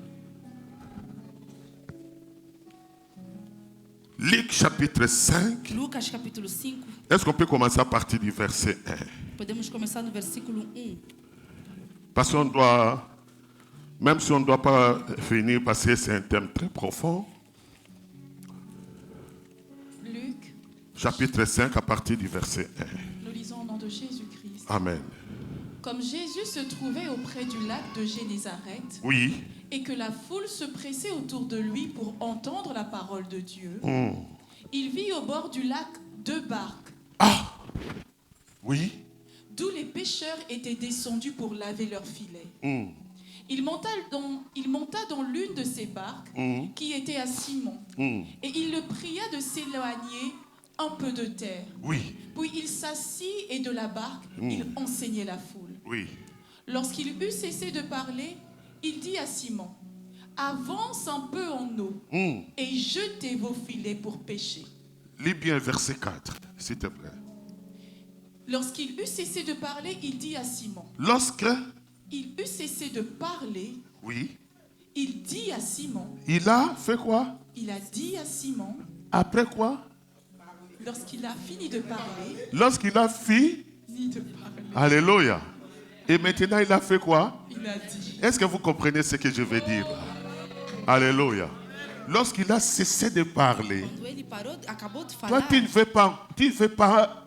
Luc chapitre 5. Lucas capítulo 5. Est-ce qu'on peut commencer à partir du verset 1? Podemos começar no versículo 1. Parce qu'on doit, même si on ne doit pas finir, parce que c'est un thème très profond. Luc, Chapitre 5 à partir du verset 1. Nous lisons au nom de Jésus-Christ. Amen. Comme Jésus se trouvait auprès du lac de Génézareth Oui. et que la foule se pressait autour de lui pour entendre la parole de Dieu, il vit au bord du lac 2 barques, Ah. Oui. d'où les pêcheurs étaient descendus pour laver leurs filets. Il monta dans l'une de ces barques qui était à Simon et il le pria de s'éloigner un peu de terre. Oui. Puis il s'assit et de la barque, il enseignait la foule. Oui. Lorsqu'il eut cessé de parler, il dit à Simon, « Avance un peu en eau et jetez vos filets pour pêcher. » Lis bien verset 4, s'il te plaît. Lorsqu'il eut cessé de parler, il dit à Simon, Lorsque, il eut cessé de parler, oui, il dit à Simon, il a fait quoi? il a dit à Simon, Après quoi? lorsqu'il a fini de parler, Lorsqu'il a fini, alléluia. Et maintenant il a fait quoi? il a dit, Est-ce que vous comprenez ce que je veux dire là? Alléluia. Lorsqu'il a cessé de parler, Quando ele parou, acabou de toi falar, tu ne veux pas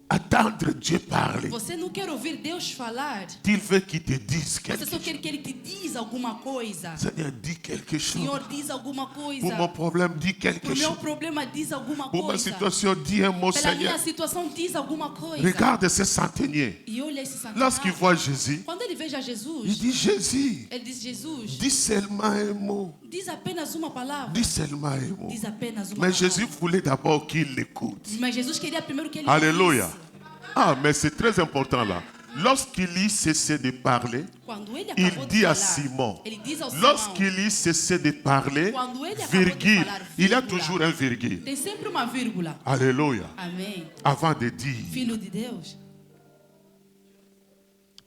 attendre Dieu parler. você não quer ouvir Deus falar. Tu veux qu'il te dise quelque Você só chose. quer que Ele te diz alguma coisa. Seigneur, dis quelque chose. Senhor, diz alguma Pour coisa. mon problème, dis quelque Por meu chose. problema, diz alguma Pour ma coisa. situation, dis un mot, Pela Seigneur. minha situação, diz alguma coisa. Regarde ce centenier. E olha esse santo. Lorsqu'il voit Jésus, Quando ele veja il Jesus, dit Jésus, ele diz: Jesus, dis seulement un mot. diz apenas uma palavra. Dis seulement un mot. Diz apenas uma Mais palavra. Jésus voulait d'abord qu'il l'écoute. Mas Jesus queria primeiro que ele Alléluia. ouvisse. Ah, mais c'est très important là. Lorsqu'il y cessait de parler, Quando ele il acabou de dit à falar, Simon, ele diz ao Simão, lorsqu'il y cessait de parler, Quando ele acabou de virgule, falar, il y a vírgula. toujours un virgule. tem sempre uma vírgula. Alléluia. Amém. Avant de dire, Filho de Deus,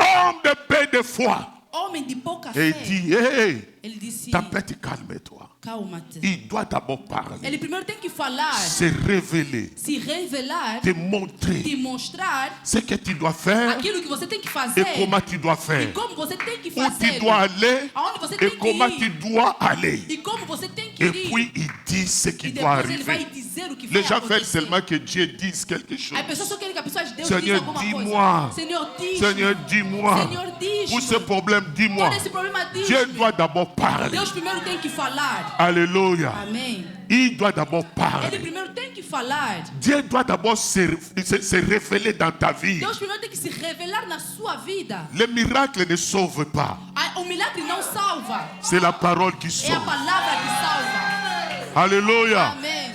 homme de paix de foi. homem de pouca Et il fé. dit, hey, Ele disse: t'appelles, calme-toi. calma-te. Il doit d'abord parler, Ele primeiro tem que falar, se révéler, se revelar, te montrer te mostrar ce que tu dois faire aquilo que você tem que et fazer comment tu dois e faire. como você tem que Où tu fazer, dois aller aonde você et tem que comment tu ir dois aller. e como você tem que Et ir. puis il dit ce qui E doit depois ele vai arriver. dizer o que vai Les gens veulent acontecer. seulement que Dieu dise quelque chose. As pessoas só querem que a pessoa de Deus Seigneur, diga alguma dis-moi. coisa. Senhor, diz. Seigneur, dis-moi. Senhor, diz. Pour ce problème, dis-moi. Todo esse problema diz. Dieu doit d'abord parler. Deus primeiro tem que falar. Alléluia. Amém. Il doit d'abord Ele parler. primeiro tem que falar. Dieu doit d'abord se révéler dans ta vie. Deus primeiro tem que se revelar na sua vida. Les miracles ne sauvent pas. O milagre não salva. C'est la parole qui É a sauve. palavra que salva. Alléluia. Amém.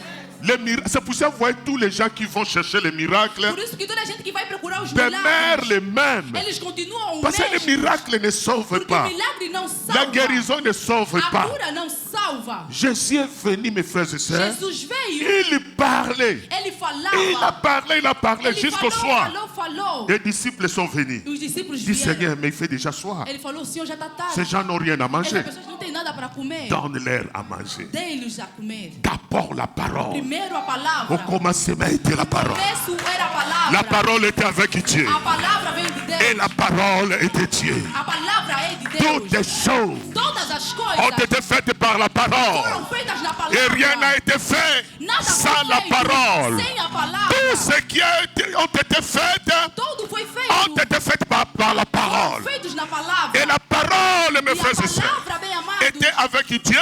C'est pour ça que vous voyez tous les gens qui vont chercher les miracles Por isso que toda a gente que vai procurar os demeurent milagres, les mêmes. eles continuam o Parce que les mesmo. miracles ne sauvent Porque o pas. milagre não La salva. guérison ne sauve A pas. cura não salva. Jésus est venu, mes frères et sœurs. Jesus veio, Il parlait. ele Il a falava. parlé Ele jusqu'au falou, soir. falou. Les disciples sont venus. E os discípulos Il dit, vieram. Seigneur, mais il fait déjà soir. Ele falou: o Senhor já está tarde. Ces gens n'ont rien à Essas manger. pessoas não têm nada para comer. Donne-leur à manger. Dê-lhes a comer. D'abord la parole. Primeiro a Au palavra. commencement était la parole. Começo era a palavra. La parole était avec Dieu. A palavra vem de Deus. Et la parole était Dieu. A palavra é de Toutes Deus. les choses Todas as ont coisas été faites par la parole. foram feitas na palavra. Et rien n'a été fait Nada sans foi la feito parole. sem a palavra. Tout ce qui ont été fait Tudo foi ont feito. été fait par la parole. Feitos na palavra. Et la parole, mes E a frères et sœurs, palavra, bem amado. était avec Dieu.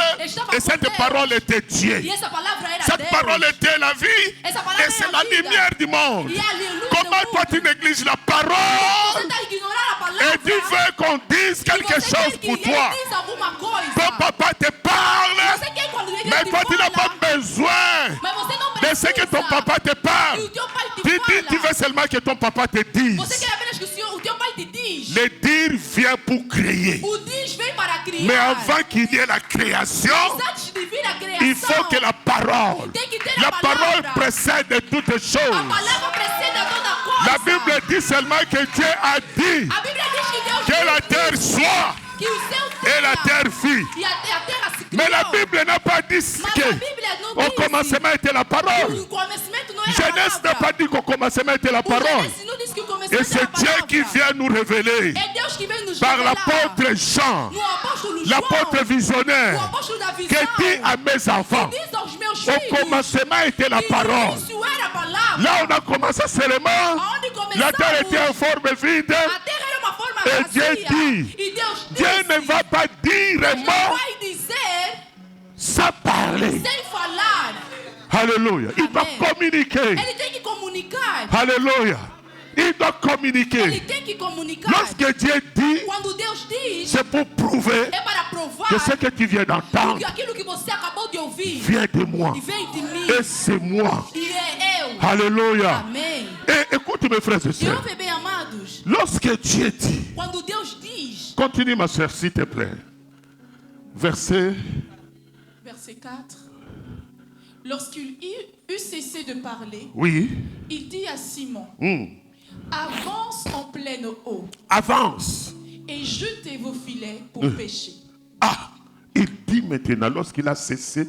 Et cette parole était Dieu. E essa palavra era Cette Deus. parole était la vie. Essa palavra Et c'est é la a vida. lumière du monde. E é a luz Comment do toi tu mundo. négliges la Você parole está a ignorar a palavra. et tu veux qu'on dise E quelque você chose quer que pour ele toi? diz alguma coisa. Ton papa te parle, Você quer quando ele mais te toi tu n'as fala, pas besoin mas você não de precisa. ce que ton papa te E parle. o teu pai te Tu fala. veux seulement que ton papa te Você dise. quer apenas que o teu pai te diz. Le dire vient pour créer. O diz vem para criar. Mais avant qu'il y ait la création, Mas antes de vir a criação, il faut que la parole, tem que ter la a parole palavra. précède toutes A choses. palavra precede a toda coisa. La Bible dit seulement que Dieu a dit A Bíblia diz que Deus que la disse terre soit que o céu et la tenha terre fit. e a terra se Mais la Bible n'a pas dit Mas a que Bíblia não au diz. commencement était la parole. O começamento não é a Genèse n'a palavra. pas dit qu'au commencement était la O parole. Gênesis não diz que o Et começamento é a c'est Dieu palavra. qui vient nous révéler É Deus que vem nos par revelar. l'apôtre Jean, No apóstolo João, l'apôtre o visionnaire, apóstolo da qui visão, dit à mes enfants, que diz aos meus au filhos, commencement était la que parole. isso era a palavra. Là on a commencé seulement, Aonde la terre começamos, était en forme vide. a terra era uma forma Et Dieu vazia. dit, E Deus Dieu ne disse, va pas dire un não mot vai dizer sans parler. sem falar. Alléluia. Il doit Amen. communiquer. Ele tem que comunicar. Alléluia. Il doit Ele communiquer. tem que comunicar. Lorsque Dieu dit, Quando Deus diz, c'est pour prouver é para provar que ce que tu viens que d'entendre aquilo que você acabou de ouvir vient de moi. e vem de mim. Et c'est moi. E é eu. Alléluia. Amém. Et écoute mes frères et E sœurs. ouve bem, amados, Lorsque Dieu dit, quando Deus diz, continue ma sœur s'il te plaît. Verset. Verset 4. Lorsqu'il eut cessé de parler, Oui. il dit à Simon, Hmm. avance en pleine eau Avance. et jetez vos filets pour pêcher. Ah, il dit maintenant, lorsqu'il a cessé,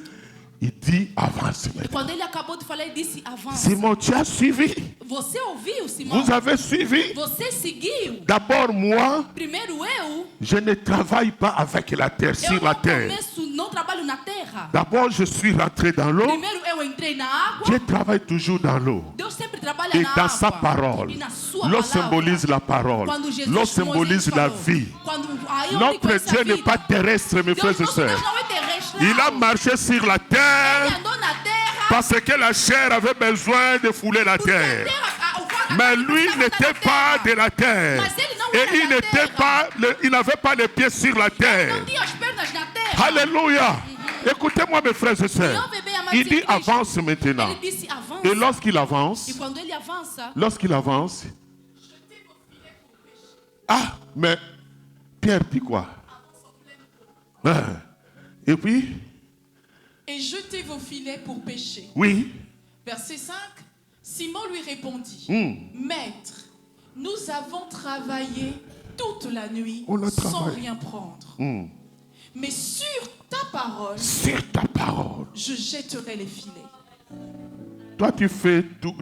il dit avance e maintenant. quando ele acabou de falar, ele disse, avança. Simon, tu as suivi. Você ouviu, Simão? Vous avez suivi. Você seguiu. D'abord, moi, Primeiro eu je ne travaille pas avec la terre, sur la não terre. não trabalho na terra. D'abord, je suis rentré dans l'eau. Primeiro eu entrei na água. Dieu travaille toujours dans l'eau. Deus sempre trabalha Et na dans água. sa parole. E na sua L'eau palavra. symbolise la parole. Quando Jesus L'eau Moisés symbolise la falou, vie. Quando, aí eu Notre digo essa Dieu n'est vida. pas terrestre, mes frères et Deus sœurs. não é terrestre. Il a marché sur la Ele terre andou na terra. parce que la chair avait besoin de fouler la Porque a terre. terra, o corpo Mais não lui estava n'était na pas terra. de la terre. Mas ele não Et era il da n'était terra. pas, il n'avait pas les pieds sur la terre. Não tinha as pernas na terra. Alléluia. Écoutez-moi mes frères et sœurs. Não, bebê, amados Il dit em Cristo. avance maintenant. Ele disse avança. Et lorsqu'il avance, E quando ele avança, ah, mais Pierre dit quoi? Ah. Et puis, Et jetez vos filets pour pêcher. oui, Verset 5. Simon lui répondit, Hmm. Maître, nous avons travaillé toute la nuit On a sans travaillé. rien prendre. Hmm. Mais sur ta parole, sur ta parole. je jetterai les filets. Toi, tu fais tout,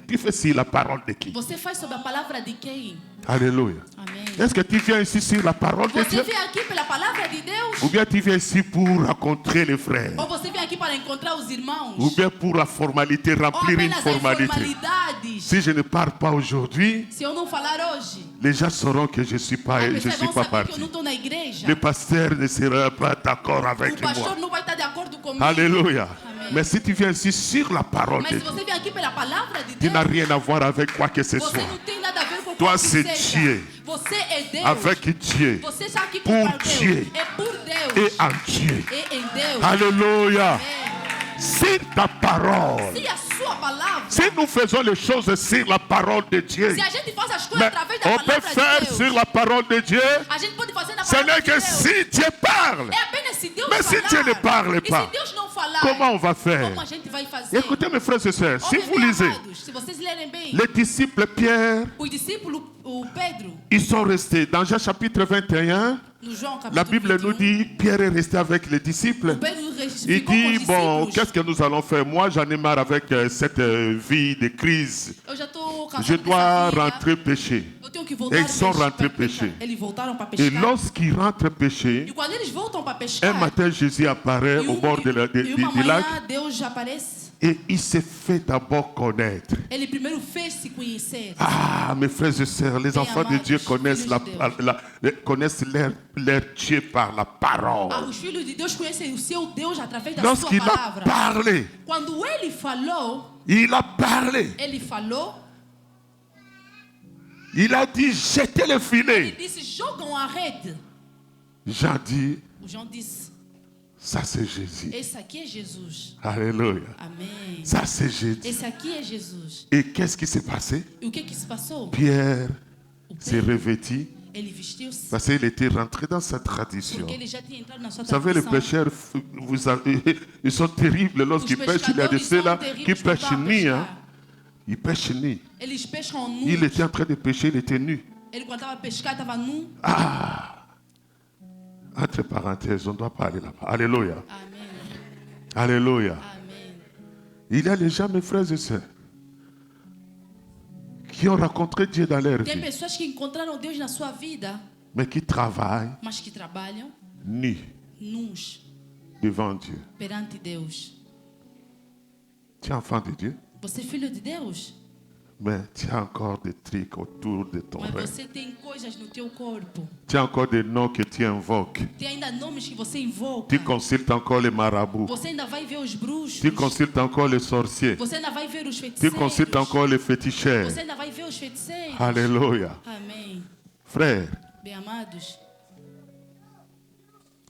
tu fais sur la parole de qui? você faz sobre a palavra de quem? Alléluia. Amém. Est-ce que tu viens ici sur la parole de Você Dieu? vem aqui pela palavra de Deus? Ou bien tu viens ici pour rencontrer les frères? Ou você vem aqui para encontrar os irmãos? Ou bien pour la formalité, Ou remplir une apenas as formalité? formalidades? Si je ne parle pas aujourd'hui, Se eu não falar hoje, les gens sauront que je ne suis pas, as je pessoas suis vão pas saber que eu parti. não estou na igreja. Le pasteur ne sera pas d'accord O avec moi. pastor não vai estar de acordo comigo. Alléluia. Amém. Mais si tu viens ici sur la parole Mas de se Dieu, você vem aqui pela palavra de tu Deus, n'as rien à voir avec quoi que ce você soit. não tem nada a ver com Toi, qual que c'est seja. Dieu. Você é Deus. Avec Dieu Você está aqui Pour para Deus. Dieu. É por et Deus. en Dieu. E em Deus. Alléluia. É. Sur ta parole. Se a sua palavra, Si nous faisons les choses sur la parole de Dieu, se a gente faz as coisas mais através da on peut palavra faire de Deus, sur la parole de Dieu, a gente pode fazer na ce palavra n'est de que Deus. si Dieu parle. É apenas se Deus Mais si falar. Dieu ne parle E pas, se Deus não falar, Comment on va faire? como a gente vai fazer? Écoutez mes frères et sœurs, si Ouve vous bem, lisez, amados, se vocês lerem bem, les disciples Pierre, os discípulos, o Pedro, ils sont restés. Dans Jean chapitre 21, no João capítulo la Bible 21, nous dit, Pierre est resté avec les disciples. Pedro Il ficou com dit, os bon, discípulos. qu'est-ce que nous allons faire? Moi, j'en ai marre avec cette vie de crise. Eu já estou cansado Je dois dessa vida. rentrer pécher. Eu tenho que voltar Eles são para rentrés pescar. pêcher. Eles voltaram para Et pescar. lorsqu'ils rentrent pécher, E quando eles voltam para un pescar, matin, Jésus apparaît au bord e uma du lac manhã Deus aparece. et il se fait d'abord connaître. Ele primeiro fez se conhecer. Ah, mes frères et sœurs, les enfants de amados, Dieu connaissent, filhos de connaissent leur Dieu par la parole. Ah, os filhos de Deus conhecem o seu Deus através da sua Lorsqu'il a palavra. parlé, Quando ele falou, il a parlé. Il a dit, jetez le ele filet. disse, jogam a rede. Jean dit, O João disse, ça c'est Jésus. esse aqui é Jesus. Alléluia. Amém. Ça c'est Jésus. Esse aqui é Jesus. Et qu'est-ce qui s'est passé? E o que se passou? Pierre O s'est Pedro, revêtu ele vestiu-se. parce qu'il était rentré dans sa tradition. Porque ele já tinha entrado na sua Vous savez, les tradição. pêcheurs, ils sont terribles lorsqu'ils Os pêchent. Il y a de pescadores ceux-là são terríveis qui quando pêchent vão nu. Hein. pescar. Ils pêchent nu. Eles pescam nus. Il était en train de pêcher, il était nu. Ele quando estava a pescar estava nu. Entre parenthèses, on ne doit pas aller là-bas. Alléluia. Amém. Alléluia. Amém. Il y a des gens, mes frères et sœurs, qui ont rencontré Dieu dans leur Tem vie, pessoas que encontraram Deus na sua vida, mais qui travaillent mas que trabalham nus nus devant Dieu. perante Deus. Tu es enfant de Dieu, Você é filho de Deus, mais tu as encore des trucs autour de ton mas rêve. você tem coisas no teu corpo. Tu as encore des noms que tu invoques. Tem ainda nomes que você invoca. Tu consultes encore les marabouts. Você ainda vai ver os bruxos. Tu consultes encore les sorciers. Você ainda vai ver os Tu feiticeiros. consultes encore les féticheurs. Você ainda vai ver os feiticeiros. Alléluia. Amém. Frère, Bem amados,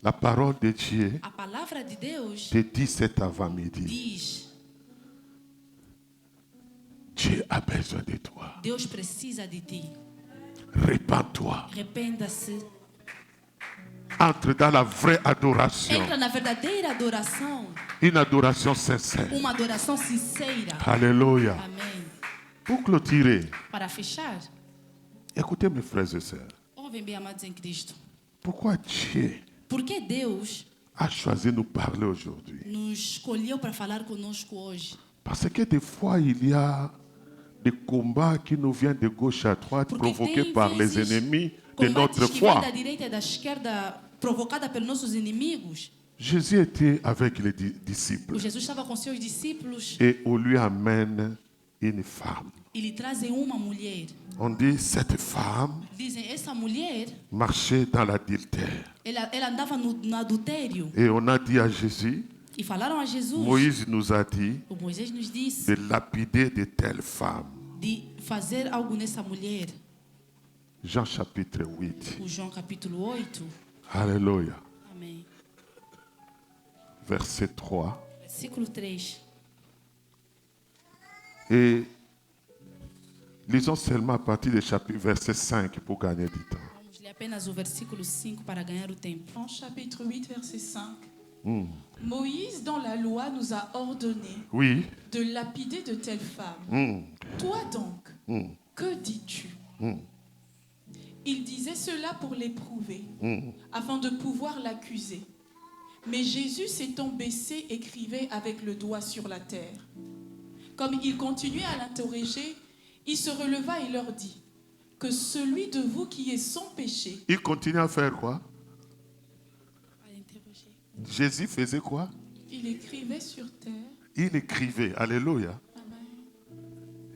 la parole de Dieu a palavra de Deus te dit cet avant-midi, diz: Dieu a besoin de toi. Deus precisa de ti. Répands-toi. Arrependa-se. Entre dans la vraie adoration. Entra na verdadeira adoração. Une adoration sincère. Uma adoração sincera. Alléluia. Amém. Pour clôturer, Para fechar, écoutez mes frères et sœurs. ouvem bem, amados em Cristo. Pourquoi Dieu Por que Deus a choisi de nous parler aujourd'hui? nos escolheu para falar conosco hoje? Parce que des fois, il y a des combats qui nous viennent de gauche à droite, Porque provoqués tem par les vezes ennemis de combates notre que foi. vêm da direita e da esquerda, provocada pelos nossos inimigos. Jésus était avec les O disciples Jesus estava com seus discípulos et on lui amène une femme. e lhe trazem uma mulher. On dit, cette femme Dizem, essa mulher, marchait dans l'adultère. ela andava no adultério. Et on a dit à Jésus, E falaram a Jesus. Moïse nous a dit O Moisés nos disse de lapider de telles femmes. de fazer algo nessa mulher. Jean chapitre 8. O João capítulo 8. Alléluia. Amém. Verset 3. Versículo 3. Et lisons seulement à partir du chapitre verset 5 pour gagner du temps. Vamos ler apenas o versículo 5 para ganhar o tempo. En chapitre 8, verset 5. Moïse, dans la loi, nous a ordonné Oui. de lapider de telles femmes. Toi donc, que dis-tu? Il disait cela pour l'éprouver, afin de pouvoir l'accuser. Mais Jésus, s'étant baissé, écrivait avec le doigt sur la terre. Comme il continuait à l'interroger, il se releva et leur dit que celui de vous qui est sans péché, Il continue à faire quoi? Jésus faisait quoi? il écrivait sur terre. Il écrivait. Alléluia. Amen.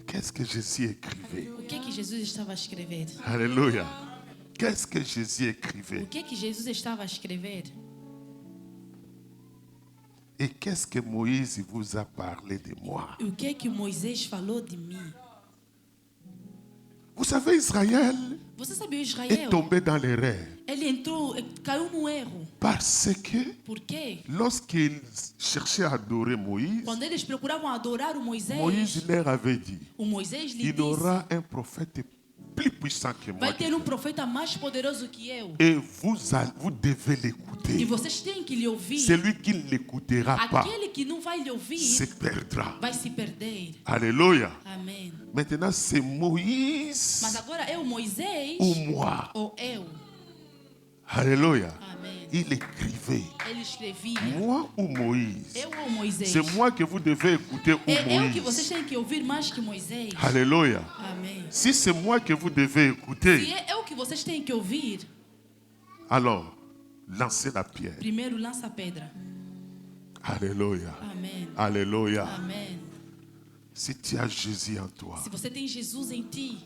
Qu'est-ce que Jésus écrivait? O que Jesus estava a escrever? Alléluia. Qu'est-ce que Jésus écrivait? O que Jesus estava a escrever? Et qu'est-ce que Moïse vous a parlé de moi? E o que Moisés falou de mim? Vous savez, Israël Você sabia est Israel? tombé dans l'erreur. Ele entrou, caiu no erro. Parce que Por quê? lorsqu'ils cherchaient à adorer Moïse, Quando eles procuravam adorar o Moisés, Moïse leur avait dit, o Moisés lhe il disse: aura un prophète plus puissant que moi. vai ter profeta mais poderoso que eu. Et vous devez E l'écouter. vocês têm que lhe ouvir. Celui qui ne l'écoutera pas Aquele que não vai lhe ouvir se perdra. vai se perder. Alléluia. Amém. Maintenant, c'est Moïse Mas agora é o Moisés ou moi. ou eu. Alléluia. Amém. Il écrivait. Ele escrevia. Moi ou Moïse? Eu ou Moisés? C'est moi que vous devez écouter ou É eu que vocês Moïse. têm que ouvir mais que Moisés. Alléluia. Amém. Si c'est moi que vous devez Se écouter, é eu que vocês têm que ouvir, alors lancez la pierre. primeiro lança a pedra. Alléluia. Amém. Alléluia. Amém. Si tu as Jésus en toi, Se você tem Jesus em ti,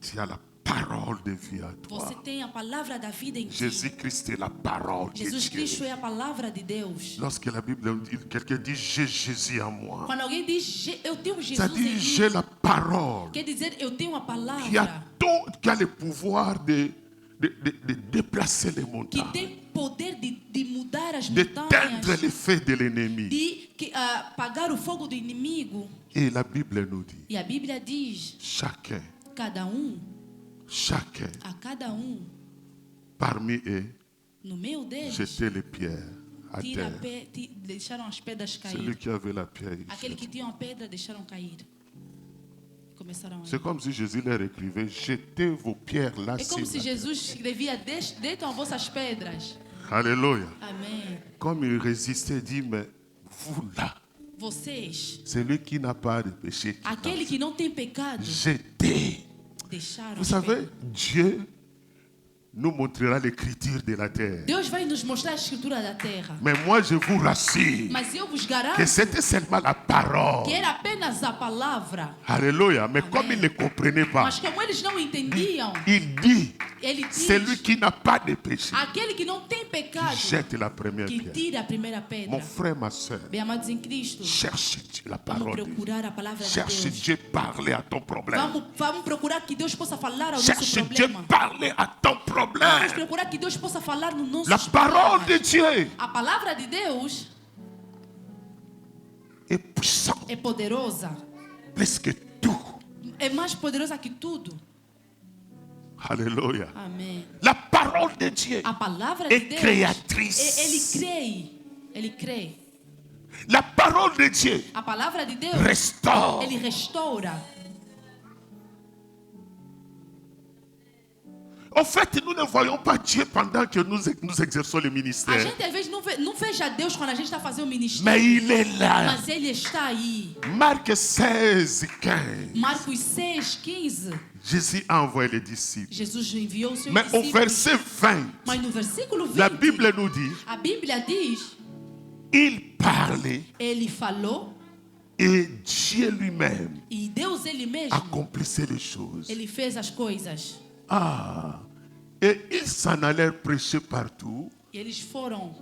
tu as la parole de vie en toi. você tem a palavra da vida em ti. Jésus-Christ est la parole de Jesus Cristo Dieu. é a palavra de Deus. Lorsque la Bible dit, quelqu'un dit j'ai Jésus en moi, Quando alguém diz eu tenho ça Jesus dit em j'ai mim, la parole quer dizer eu tenho a qui palavra a, qui a le pouvoir de déplacer les que montagnes, tem poder de mudar as d'éteindre montanhas, les faits de l'ennemi. de apagar o fogo do inimigo. Et la Bible nous dit, E a Bíblia diz: chacun, a cada parmi eux, no meio deles, jetait les pierres à terre. deixaram as pedras Celui cair. qui avait la pierre, il Aquele que jetait. tinha a pedra deixaram cair. começaram a ir. C'est comme si Jésus leur écrivait, jetez vos pierres là. É como se Jesus escrevia, deitam vossas pedras. Alléluia. Amém. Comme il résistait, il dit, mais vous là, Vocês, celui qui n'a pas de péché, aquele que não tem pecado, jetez. deixaram. Vous savez, Dieu nous montrera l'écriture de la terre. Deus vai nos mostrar a escritura da terra. Mais moi, je vous rassure Mas eu vos que garanto c'était seulement la parole. que era apenas a palavra. Alléluia. Mais comme ils ne comprenaient pas, Mas como eles não entendiam, il dit, ele diz: celui qui n'a pas de péché, aquele que não tem pecado, jette la première que pierre. tire a primeira Mon pedra. frère, ma soeur, Bem amados em Cristo, cherche Dieu, la vamos parole de Dieu. procurar a palavra de Cherche Deus. Dieu parler à ton problème. Vamos procurar que Deus possa falar ao nosso Cherche Dieu problema. parler à ton Vamos problème. procurar que Deus possa falar no nosso La parole de Dieu A palavra de Deus est puissante, é poderosa. plus que tout. É mais poderosa que tudo. Alléluia. Amém. La parole de Dieu A palavra de est Deus, créatrice. ele crê. Ele crê. La parole de Dieu A palavra de Deus, restaure. ele restaura. En fait, nous ne voyons pas Dieu pendant que nous exerçons le A ministère. gente às vezes não veja Deus quando a gente está fazendo o ministério. Mais il est là. Mas ele está aí. Marc 16, 15. Marcos 6:15. Jésus a envoyé les disciples. Jesus enviou os seus Mais au discípulos. verset 20, Mas no versículo 20, la Bible nous dit, a Bíblia diz, il parlait ele falou et Dieu lui-même e Deus ele mesmo, accomplissait les choses. ele fez as coisas. Ah, et ils s'en allèrent prêcher partout. E eles foram,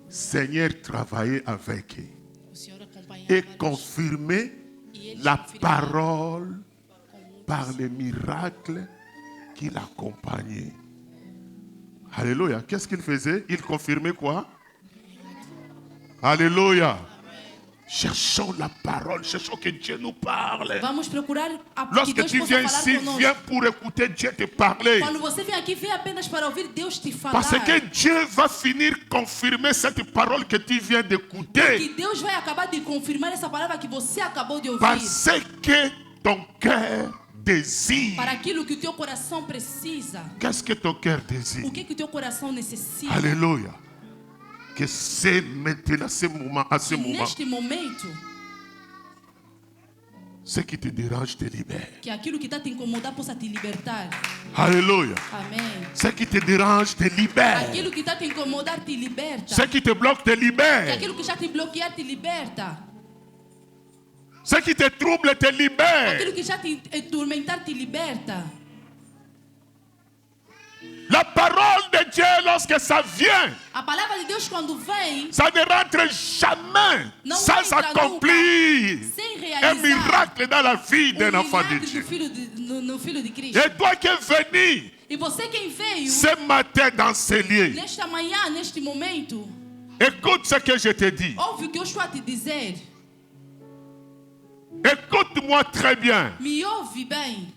Seigneur travaillait avec eux o Senhor acompanhava et eles. confirmait E eles la confirmaram parole par les miracles qui l'accompagnaient. Alléluia. Qu'est-ce qu'il faisait? Il confirmait quoi? Alléluia. Cherchons la parole, cherchons que Dieu nous parle. Vamos procurar que Lorsque Deus tu possa viens falar ici, conosco. viens pour écouter Dieu te parler. Quando você vem aqui, vem apenas para ouvir Deus te falar. Parce que Dieu va finir confirmer cette parole que tu viens d'écouter. Que Deus vai acabar de confirmar essa palavra que você acabou de ouvir. Parce que ton cœur désire. Para aquilo que o teu coração precisa. Qu'est-ce que ton cœur désire? O que o teu coração necessita? Alléluia. Que c'est maintenant, à ce E moment, neste momento, ce qui te dérange te libère. que aquilo que está te incomodar possa te libertar. Alléluia. Amém. Ce qui te dérange te libère. Aquilo que está te incomodar te liberta. Ce qui te bloque te Que libère. aquilo que já te bloquear te liberta. Ce qui te trouble te libère. Aquilo que já te atormentar te liberta. La parole de Dieu, lorsque ça vient, A palavra de Deus quando vem, ça ne rentre jamais Não sans entra accomplir sem un realizar miracle dans la vie d'un enfant de milagre Dieu. no Filho de Cristo. Et toi qui es venu E você quem veio ce matin dans ce lieu, nesta manhã, neste momento, écoute ce que je te dis. ouve o que eu estou a te dizer. Écoute-moi très bien. Me ouve bem.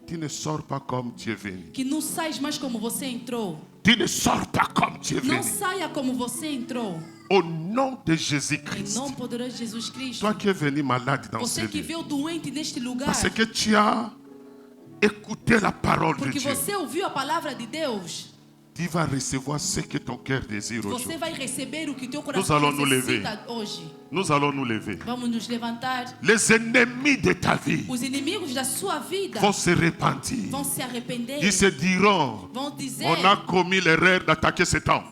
Tu ne sors pas comme tu es venu. Que não sais mais como você entrou. Tu ne sors pas comme tu es Não venu. saia como você entrou. Au nom de Em Jésus-Christ. nome poderoso de Jesus Cristo. Toi qui es venu malade dans ce Você que lieu. veio doente neste lugar. Parce que tu as écouté la parole de Porque Dieu. você ouviu a palavra de Deus. Tu vas recevoir ce que ton cœur désire Você aujourd'hui. vai receber o que teu Nós coração allons nous necessita hoje. Nous allons nous lever. Vamos nos levantar. Les ennemis de ta vie Os inimigos da sua vida vont se repentir. vão se arrepender. Ils se diront, Vão dizer, on a commis l'erreur d'attaquer cet homme.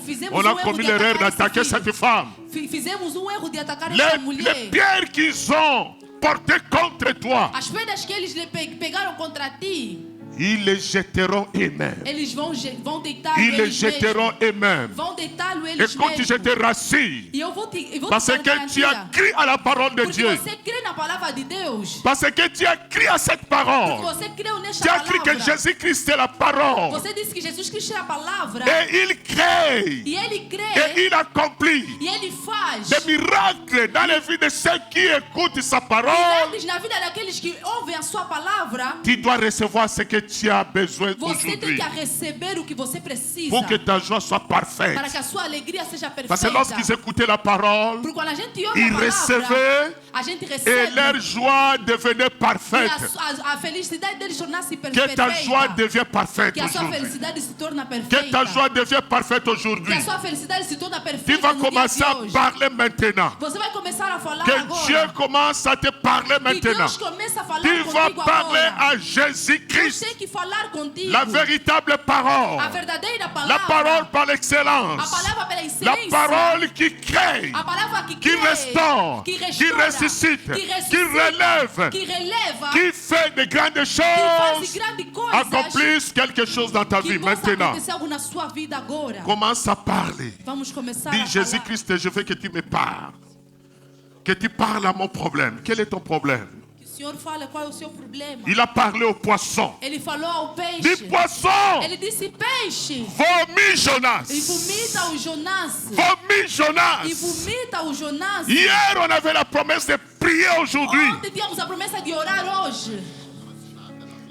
fizemos On a um erro commis de l'erreur atacar d'attaquer esse filho. cette femme. Fizemos um erro de atacar essa Les mulher. pierres qu'ils ont portées contre toi, As pedras que eles pegaram contra ti, ils les jetteront eux-mêmes. eles vão deitar Ils les eles jeteront mesmos. eux-mêmes. Vão deitá-lo eles Écoute, je mesmos. te rassure. E eu vou te Parce dar que tu as garantia. cru à la parole de Porque Dieu. você crê na palavra de Deus. Parce que tu as cru à cette Porque parole. você creu nesta Tu as cru que palavra. Jésus-Christ est la parole. Você disse que Jesus Cristo é a palavra. Et il crée. E ele crê. Et il accomplit E ele faz. des miracles dans les vies de ceux qui écoutent sa parole. Milagres na vida daqueles que ouvem a sua palavra. Tu dois recevoir ce que tu as besoin Você tem aujourd'hui. que receber o que você precisa. Pour que ta joie soit parfaite. Para que a sua alegria seja perfeita. Parce que lorsqu'ils écoutaient la parole, Porque quando a gente ouve ils a palavra, recevaient a gente et recebe. leur joie devenait E parfaite. a felicidade deles tornar-se Que ta perfeita. joie devienne parfaite Que a sua aujourd'hui. felicidade se torna Que perfeita. ta joie devienne parfaite Que aujourd'hui. a sua felicidade se torna Tu perfeita vas no dia commencer de à hoje. parler maintenant. Você vai começar a falar Que agora. Dieu commence à te parler Que maintenant. Deus comece a falar Tu vas contigo parler agora. à Deus Jésus-Christ, tem que falar contigo. la véritable A parole, verdadeira la palavra. parole par A l'excellence, palavra pela la excelência. parole qui crée, A palavra que qui crê, restaure, que qui restaura, ressuscite, que qui ressuscita, relève, que releva, qui fait de grandes que faz de choses, grandes coisas, accomplisse quelque chose dans ta que vie possa maintenant. acontecer algo na sua vida agora. Commence à parler. Vamos começar Dis a falar. Jésus-Christ, je veux que tu me parles. Que tu parles à mon problème. Quel est ton problème? Que o Senhor fala qual é o seu problema. Il a parlé au poisson. Ele falou ao Dis peixe. poisson, Ele disse peixe. vomis Jonas. E vomita o Jonás. Vomis E Jonas. vomita o Jonás. Hier, on avait la promesse de prier aujourd'hui Ontem tínhamos a promessa de orar hoje.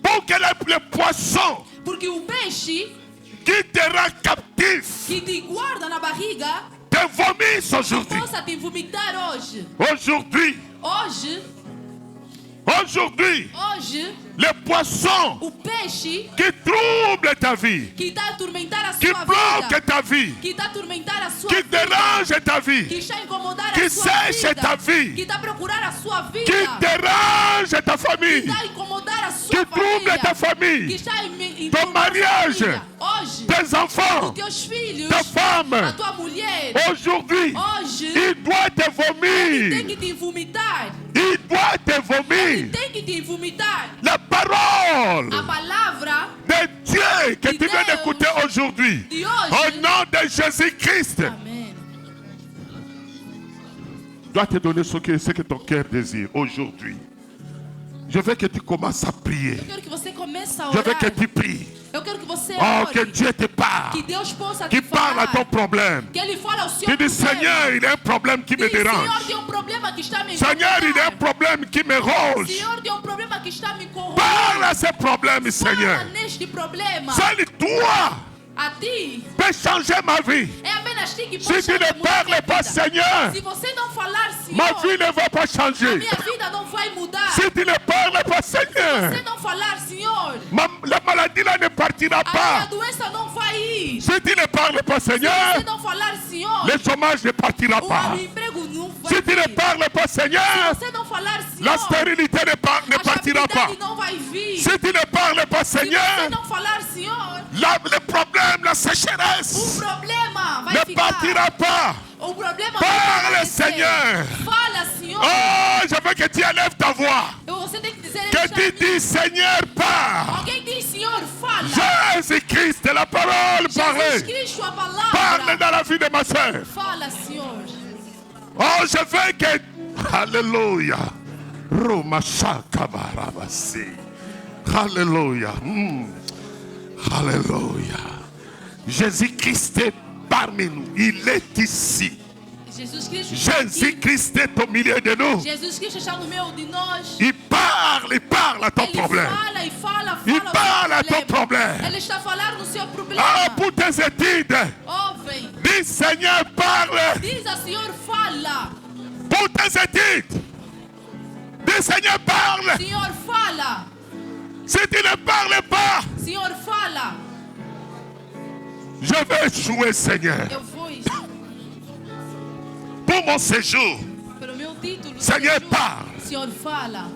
pour que le poisson Porque o peixe qui te rend captif que te guarda na barriga te vomisse aujourd'hui. possa te vomitar hoje. Aujourd'hui, Hoje, le poisson o peixe qui trouble ta vie, que está a atormentar a qui sua bloque vida, ta vie, que está a atormentar a sua qui vida, dérange ta que vie, está a incomodar que a sua sèche vida, ta vie, que está a procurar a sua vida, qui dérange ta que famille, está a incomodar a sua qui trouble família, ta que famille, está a ton incomodar a mariage, sua família. Hoje, tes enfants, os teus filhos, ta a femme. tua mulher, Aujourd'hui, hoje, il doit te tem vomir. que te vomitar, Il doit te vomir. tem que te vomitar. La parole A palavra de Dieu que de tu viens Deus d'écouter aujourd'hui. de Au hoje, nom de Jésus-Christ, amém, doit te donner ce que ton cœur désire aujourd'hui. Je veux que tu commences à prier. eu quero que você comece a Je veux orar. que tu pries. Eu quero que você Oh, ore. que Dieu te Que parle. Deus possa Qu'il te parle à falar. ton problème. Que Ele fale ao seu Tu dis, problema. Seigneur, il y a un problème qui me Diz, Senhor, dérange. tem problema que está me Seigneur, il y a un incomodando. problème qui me ronge. Senhor, tem problema que está me corroendo. Parle à ce problème, Seigneur. Fala neste problema. Seul toi A ti. peux changer ma vie. É apenas ti que Si pode tu ne parles pas, Seigneur, Se você não falar, Senhor, ma vie ne va pas a changer. minha vida não vai mudar. Si tu ne parles pas, Se Seigneur, você não falar, Senhor, la maladie là ne partira a minha pas. doença não vai ir. Si tu ne parles pas, Se Seigneur, você não falar, Senhor, le chômage ne partira o pas. emprego não vai Si tu ne vir. parles pas, Seigneur, Se você não falar, Senhor, la stérilité ne a partira pas. gravidade não vai vir. Si tu ne parles pas, Se você Seigneur, não falar, Senhor, le problème, la o sécheresse problema vai ne ficar. partira pas. O problema Parle, vai acontecer. Seigneur. Fala, Senhor. Oh, je veux que tu élèves ta voix. Você tem que dizer Que tu dis, Seigneur, parle. Alguém diz, Senhor, fala. Jésus-Christ, la parole Jesus parlée. Cristo, a palavra. Parle dans la vie de ma soeur. Fala, Senhor. Oh, je veux que... Alléluia. Romashakabarabasi. Alléluia. Alléluia. Jésus-Christ est parmi nous. Il est ici. Jesus Cristo está aqui. Jésus-Christ est au milieu de nous. Jesus Cristo está no meio de nós. Il parle à ton Ele problème. fala e fala, Il fala o parle à seu ton problème. Ele está a falar no seu problema. Ah, pour tes études. Ouvem. Dis, Seigneur, parle. Diz ao Senhor, fala. Pour tes études. Dis, Seigneur, parle. Senhor, fala. Si tu ne parles pas, Senhor, fala. je vais jouer, Seigneur. Eu vou Pour mon séjour, pelo meu título. Senhor, Senhor, parle. Senhor, fala.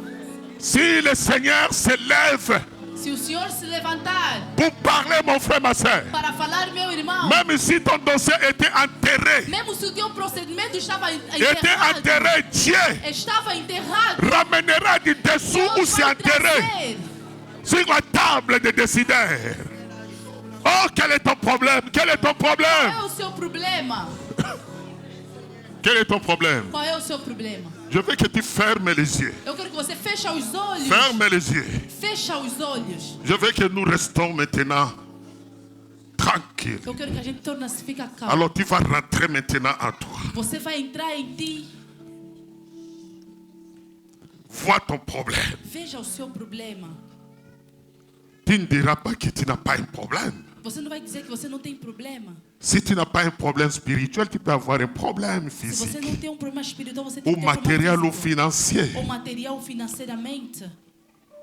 Si le Seigneur se lève Se o Senhor se levantar pour parler, mon frère, ma soeur, para falar, meu irmão, même si ton dossier était enterré, mesmo se o teu procedimento estava était enterrado, enterré, Dieu estava enterrado, ramènera du dessous Deus où c'est vai enterré trazer. sur la table des décideurs. Oh, quel est ton problème? Quel est ton Qual problème? é o seu problema? Quel est ton problème? Qual é o seu problema? Je veux que tu fermes les yeux. Eu quero que você feche os olhos. Ferme les yeux. Fecha os olhos. Je veux que nous restons maintenant tranquilles. Eu quero que a gente fica calmo. Alors tu vas rentrer maintenant en toi. Você vai entrar em ti. Vois ton problème. Veja o seu problema. Tu Tu ne diras pas que tu n'as pas un problème. Você não vai dizer que você não tem problema. Si tu n'as pas un problème spirituel, tu peux avoir un problème Se você não physique, tem um problema espiritual, você tem ou que ter um matériel ou problema físico, financier. ou material financeiramente.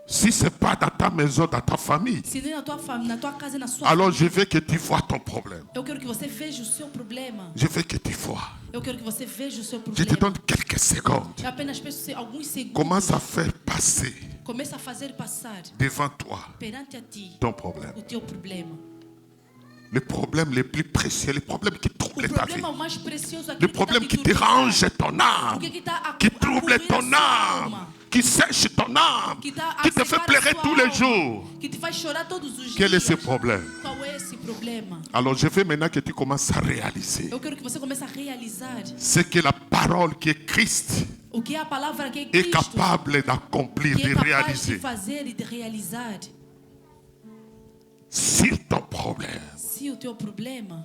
Si ce n'est pas dans ta maison, dans ta famille, Se nem na tua família, na tua casa e na sua alors família. je veux que tu vois ton problème. Eu quero que você veja o seu problema. Je veux que tu vois. Eu quero que você veja o seu Je te problema. donne quelques secondes. Eu apenas peço alguns segundos. Commence à faire passer Começa a fazer passar devant toi perante a ti ton problème. o teu problema. Les problèmes les plus précieux, les problèmes qui O troublent ta vie. problema mais precioso, Les aquele que problèmes qui está te dérangent turbinando. ton âme, O que está qui troublent ton âme, qui sèchent ton âme, que tá qui te fait pleurer tous les jours. que te faz chorar todos os Quel est dias. ce problème? Qual é esse problema? Alors je veux maintenant que tu commences à réaliser Eu quero que você comece a realizar ce que la parole qui est Christ o que a palavra que é est Cristo capable d'accomplir, que é de capaz de réaliser fazer e de realizar. sur ton problème. Se o teu problema,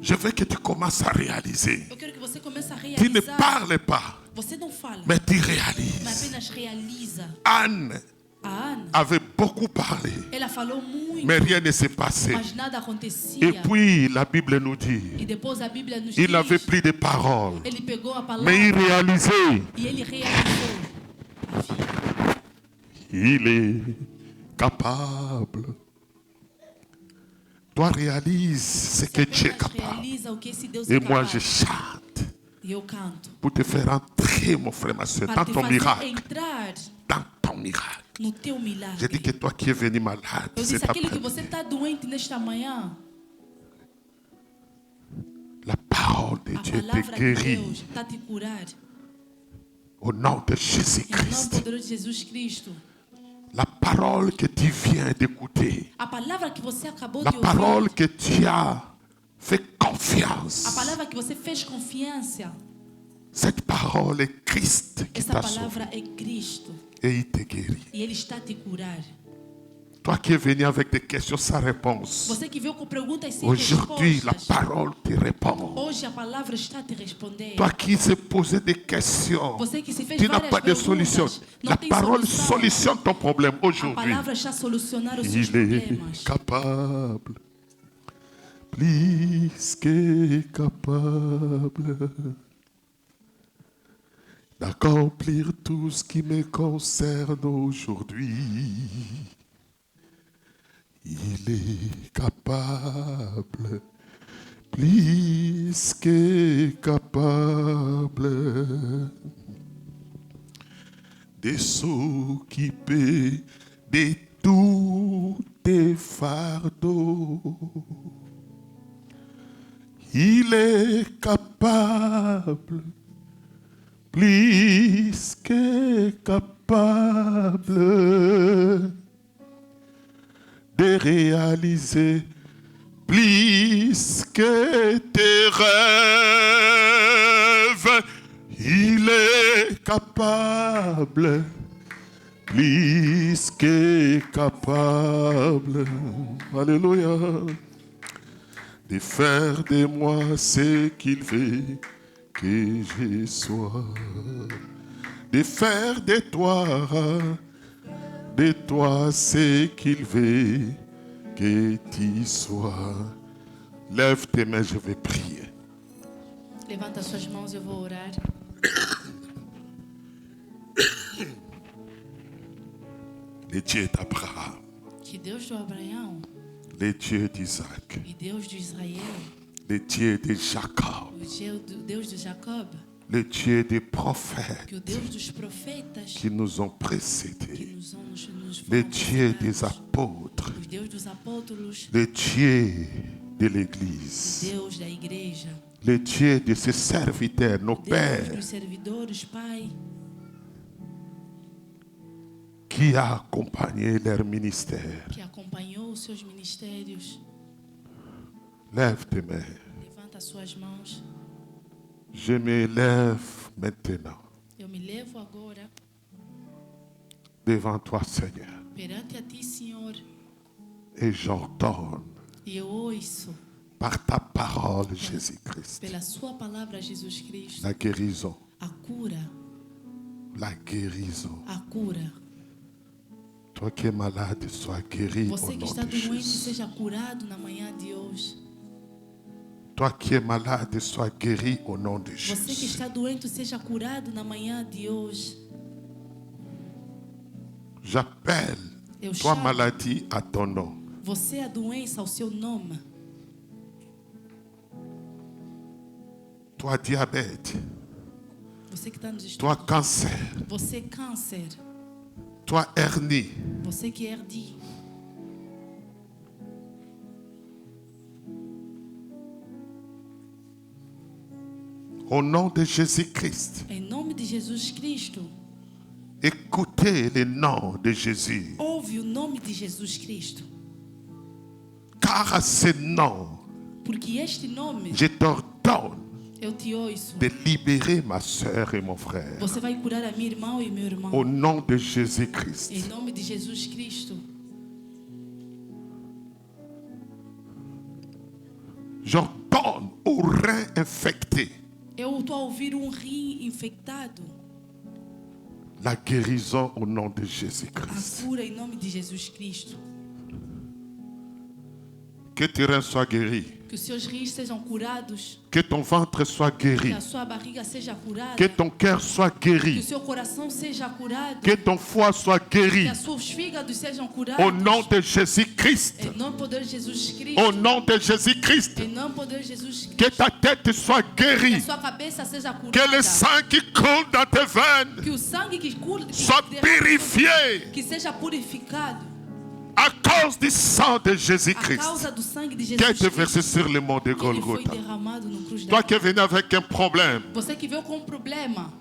Je veux que tu commences à réaliser. eu quero que você comece a Tu ne realizar. parles pas, Você não fala, mais tu mas réalises. apenas realiza. Anne A Ana, avait beaucoup parlé, ela falou muito, mais rien ne s'est passé. mas nada acontecia. Et puis la Bible nous dit, E depois a Bíblia nos il diz, avait pris des paroles, ele pegou a palavra mais il réalisait. e ele realizou. Il est capable. Toi réalise ce que Dieu est Apenas capable. realiza o que esse Deus Et é moi capaz. je chante E eu canto. pour te faire entrer, mon frère, ma soeur, Para dans te ton fazer miracle. entrar Dans ton miracle. no teu Je milagre. dis que toi qui es venu malade, Eu c'est disse, ta aquele que première. você está doente nesta manhã, La parole de a Dieu te palavra de guérit Deus está te curar. au nom de Em nome Jésus-Christ. poderoso de Jesus Cristo. La parole que tu viens d'écouter, A palavra que você acabou la de parole ouvir, que tu as fait a confiance, palavra que você fez confiança, cette parole est Christ qui essa t'a sauvé palavra é Cristo. et il te guérit. E Ele está a te curar. Toi qui es venu avec des questions sans réponse, Você que veio com perguntas sem aujourd'hui la respostas, parole te répond. hoje a palavra está a te responder. Toi qui s'est posé des questions, Você que se fez tu n'as várias pas de solution. perguntas, não La tem parole solução. solutionne ton problème A aujourd'hui. palavra está a solucionar os seus Il est problemas. capable, plus que capable, d'accomplir tout ce qui me concerne aujourd'hui. Il est capable, plus que capable, de s'occuper de tous tes fardeaux. Il est capable, plus que capable, de réaliser plus que tes rêves. Il est capable, plus que capable, alléluia, de faire de moi ce qu'il veut que je sois, de faire de toi ce qu'il veut que tu sois. Lève tes mains, je vais prier. Levanta suas mãos, eu vou orar. Le Dieu d'Abraham, Que Deus do Abraão le Dieu d'Isaac, e Deus de Israel, le Dieu de Jacob, o Deus de Jacob, le Dieu des prophètes que o Deus dos profetas qui nous ont que précédés, nos le foram Dieu des apresentados, apôtres, o Deus dos apóstolos, le Dieu de o l'Église, Deus da igreja, le Dieu de ses serviteurs, nos Deus pères, dos servidores, Pai, qui a accompagné leur ministère. que acompanhou os seus ministérios. Lève tes mains. Levanta suas mãos. Je me lève maintenant Eu me levo agora devant toi, Seigneur, perante a Ti, Senhor, et j'ordonne e eu ouço, par ta parole, Jésus-Christ, pela Sua palavra, Jesus Cristo, la guérison, a cura, la guérison, a cura, Toi qui es malade, sois guéri au Você que nom está de doente, Jésus. seja curado na manhã de hoje. Toi qui es malade, sois guéri au nom de Você que Jésus. está doente, seja curado na manhã de hoje. J'appelle Eu toi chamo maladie à ton nom. você a doença ao seu nome. Toi diabète, Você que está nos toi estudos. cancer, Você câncer. toi hernie, Você que herdie. au nom de Jésus-Christ. Em nome de Jesus Cristo. Écoutez le nom de Jésus. Ouve o nome de Jesus Cristo. Car à ce nom, Porque este nome, je t'ordonne eu te ouço. de libérer ma soeur et mon frère. Você vai curar a minha irmã e meu irmão. Au nom de Em Jésus-Christ. nome de Jesus Cristo. J'ordonne aux reins infectés Eu estou a ouvir um rim infectado. la guérison au nom de A Jésus-Christ. cura em nome de Jesus Cristo. Que tes reins soient guéris. Que os seus rins sejam curados. Que ton ventre soit Que guéri. a sua barriga seja curada. Que ton cœur soit Que o guéri. seu coração seja curado. Que ton foie soit Que guéri. os seus fígados sejam curados. Au nom de Jésus-Christ. Em nome poder de Jesus Cristo. Au nom de Jésus-Christ. Em nome poder de Jesus Cristo. Que ta tête soit Que a guérie. sua cabeça seja curada. Que le sang qui coule dans tes veines Que o sangue que cura soit purifié que seja purificado à cause du sang de a Jésus-Christ causa do sangue de qui a Jesus été versé Cristo. sur le mont de Que ele foi Golgotha. derramado no cruz da Toi qui es venu avec un problème, Você que veio com um problema,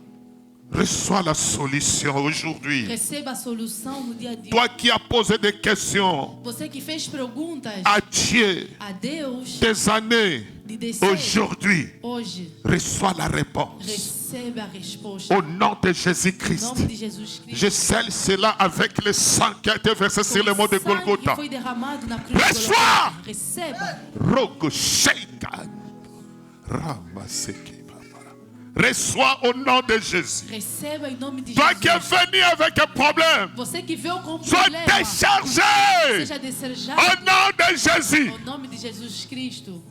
reçois la solution aujourd'hui. receba a solução no dia de hoje. Toi qui as posé des questions Você que fez perguntas à Dieu a Deus des années, de descer aujourd'hui, hoje, reçois la réponse. recebe a resposta. Au nom de Em Jésus-Christ. nome de Jesus Cristo. Je scelle cela avec le sang qui a été versé sur le mont de O sangue que Golgotha. foi derramado na cruz de Reçois! Golgotha. Receba. Rogo Shaitan. Ramaseki Babara. Reçois au nom de Jésus. Receba em nome de Toi qui es Jesus. venu avec un problème, Você que veio com um sois problema, déchargé. seja desejado. Au nom de Jésus. Em nome de Jesus Cristo.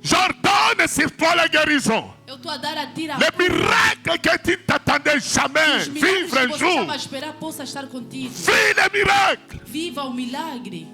J'ordonne sur toi la guérison. Eu estou a dar a ti a Le miracle que tu ne t'attendais jamais os milagres vivre que un você jour. estava a esperar possa estar contigo. Vis le miracle. Viva o milagre.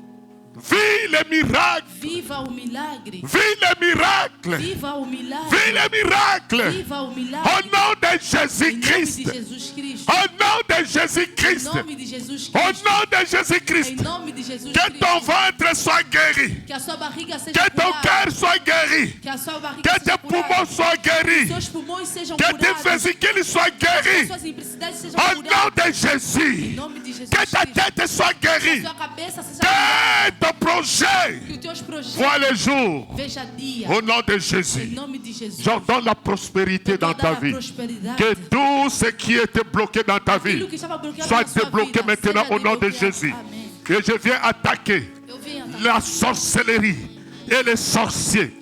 Vis le miracle. Viva o milagre. Vis le miracle. Viva o milagre. Vis le miracle. Viva o Au milagre. nom de Em nome de Jésus-Christ. Jesus Cristo. Au nom de Em Jésus-Christ. nome de Jesus Au Cristo. nom de Em Jésus-Christ. nome de Jesus Que ton Cristo. ventre soit guéri. Que a sua barriga seja Que ton curada. cœur soit guéri. Que a sua barriga Que seja tes curada. poumons soient guéris. Seus pulmões sejam Que tes curados. vésicules soient Que guéris. suas implicidades sejam Au nom curadas. de Em Jésus. nome de Jesus Que ta Cristo. tête soit Que guérie. a sua cabeça seja Que curada. ton projet Que os teus projetos voit le jour. veja dia. Au nom de Em Jésus. nome de Jesus. J'ordonne la prospérité Eu dans dou ta a vie. prosperidade. Que tout ce qui était bloqué dans ta vie Aquilo que estava bloqueado soit na sua débloqué vida, maintenant seja au nom de desbloqueado. Jésus. Amém. Et je viens attaquer Eu venho atacar la sorcellerie et les sorciers,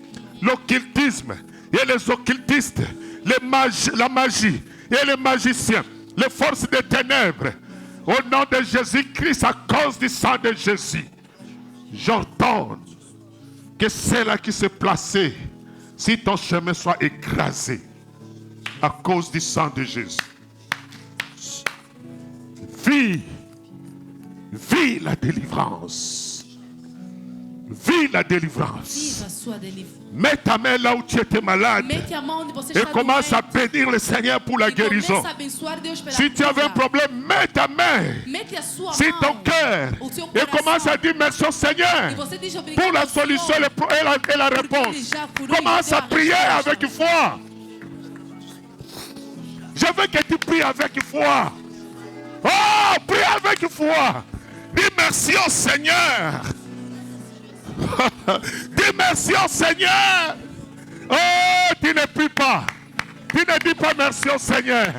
l'occultisme et les occultistes, la magie et les magiciens, les forces des ténèbres. Au nom de Jésus-Christ, à cause du sang de Jésus, j'ordonne que ceux-là qui se plaçaient, si ton chemin soit écrasé à cause du sang de Jésus. Vis la délivrance. Vis la délivrance. Viva a sua delivery. Mets ta main là où tu étais malade Mete a mão onde você et está commence à doente. bénir le Seigneur pour la E guérison. começa a abençoar Deus pela Si tu avais un cura. problème, mets ta main Mete a sua sur mão. ton cœur O seu et coração. commence à dire merci au Seigneur E você diz obrigado pour la ao Senhor. solution et la réponse. Ele já curou e Commence deu à a prier resposta. avec foi. Je veux que tu pries avec foi. Oh, prie avec foi. Dis merci au Seigneur. Dis merci au Seigneur. Oh, tu ne pries pas. Tu ne dis pas merci au Seigneur.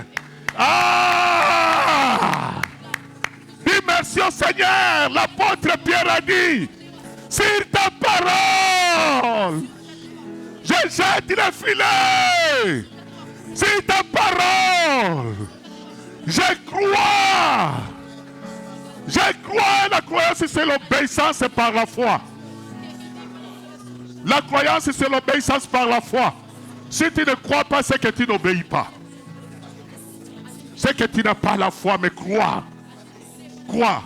Ah! Dis merci au Seigneur. L'apôtre Pierre a dit, sur ta parole, je jette le filet. Sur ta parole, je crois. Je crois, la croyance c'est l'obéissance par la foi. La croyance c'est l'obéissance par la foi. Si tu ne crois pas, c'est que tu n'obéis pas. C'est que tu n'as pas la foi, mais crois. Crois.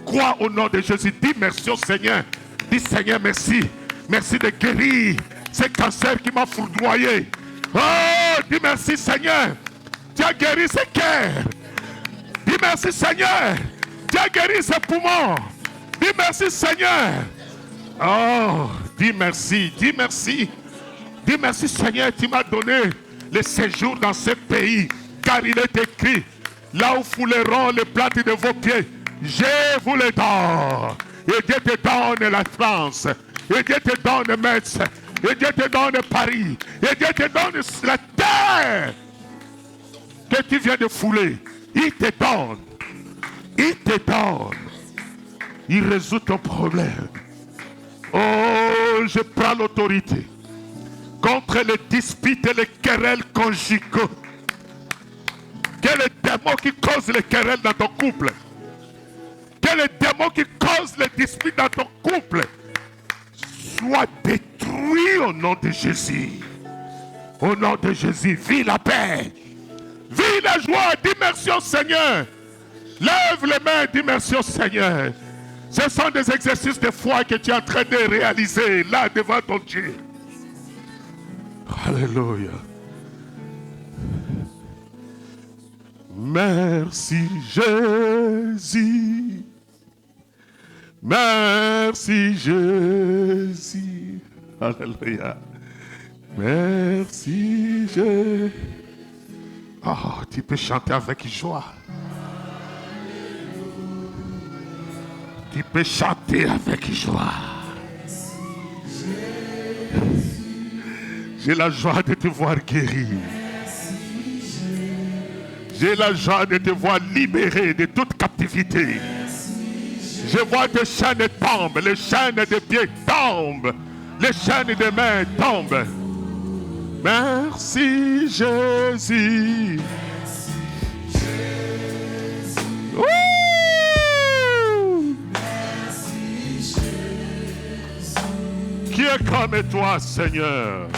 Crois au nom de Jésus. Dis merci au Seigneur. Dis Seigneur, merci. Merci de guérir ce cancer qui m'a foudroyé. Oh, dis merci Seigneur. Tu as guéri ce cœur. Dis merci Seigneur. Tu as guéri ses poumons. Dis merci Seigneur. Oh, dis merci. Dis merci. Dis merci Seigneur. Tu m'as donné le séjour dans ce pays. Car il est écrit, là où fouleront les plates de vos pieds, je vous les donne. Et Dieu te donne la France. Et Dieu te donne Metz. Et Dieu te donne Paris. Et Dieu te donne la terre que tu viens de fouler. Il te donne. Il te donne. Il résout ton problème. Oh, je prends l'autorité contre les disputes et les querelles conjugaux. Quel est le démon qui cause les querelles dans ton couple? Quel est le démon qui cause les disputes dans ton couple? Sois détruit au nom de Jésus. Au nom de Jésus, vis la paix. Vis la joie. Dis merci au Seigneur. Lève les mains, dis merci au Seigneur. Ce sont des exercices de foi que tu es en train de réaliser là devant ton Dieu. Alléluia. Merci Jésus. Merci Jésus. Alléluia. Merci Jésus. Oh, tu peux chanter avec joie. Tu peux chanter avec joie. J'ai la joie de te voir guéri. J'ai la joie de te voir libéré de toute captivité. Je vois tes chaînes tombent, les chaînes de pieds tombent, les chaînes de mains tombent. Merci Jésus. Qui est comme toi, Seigneur?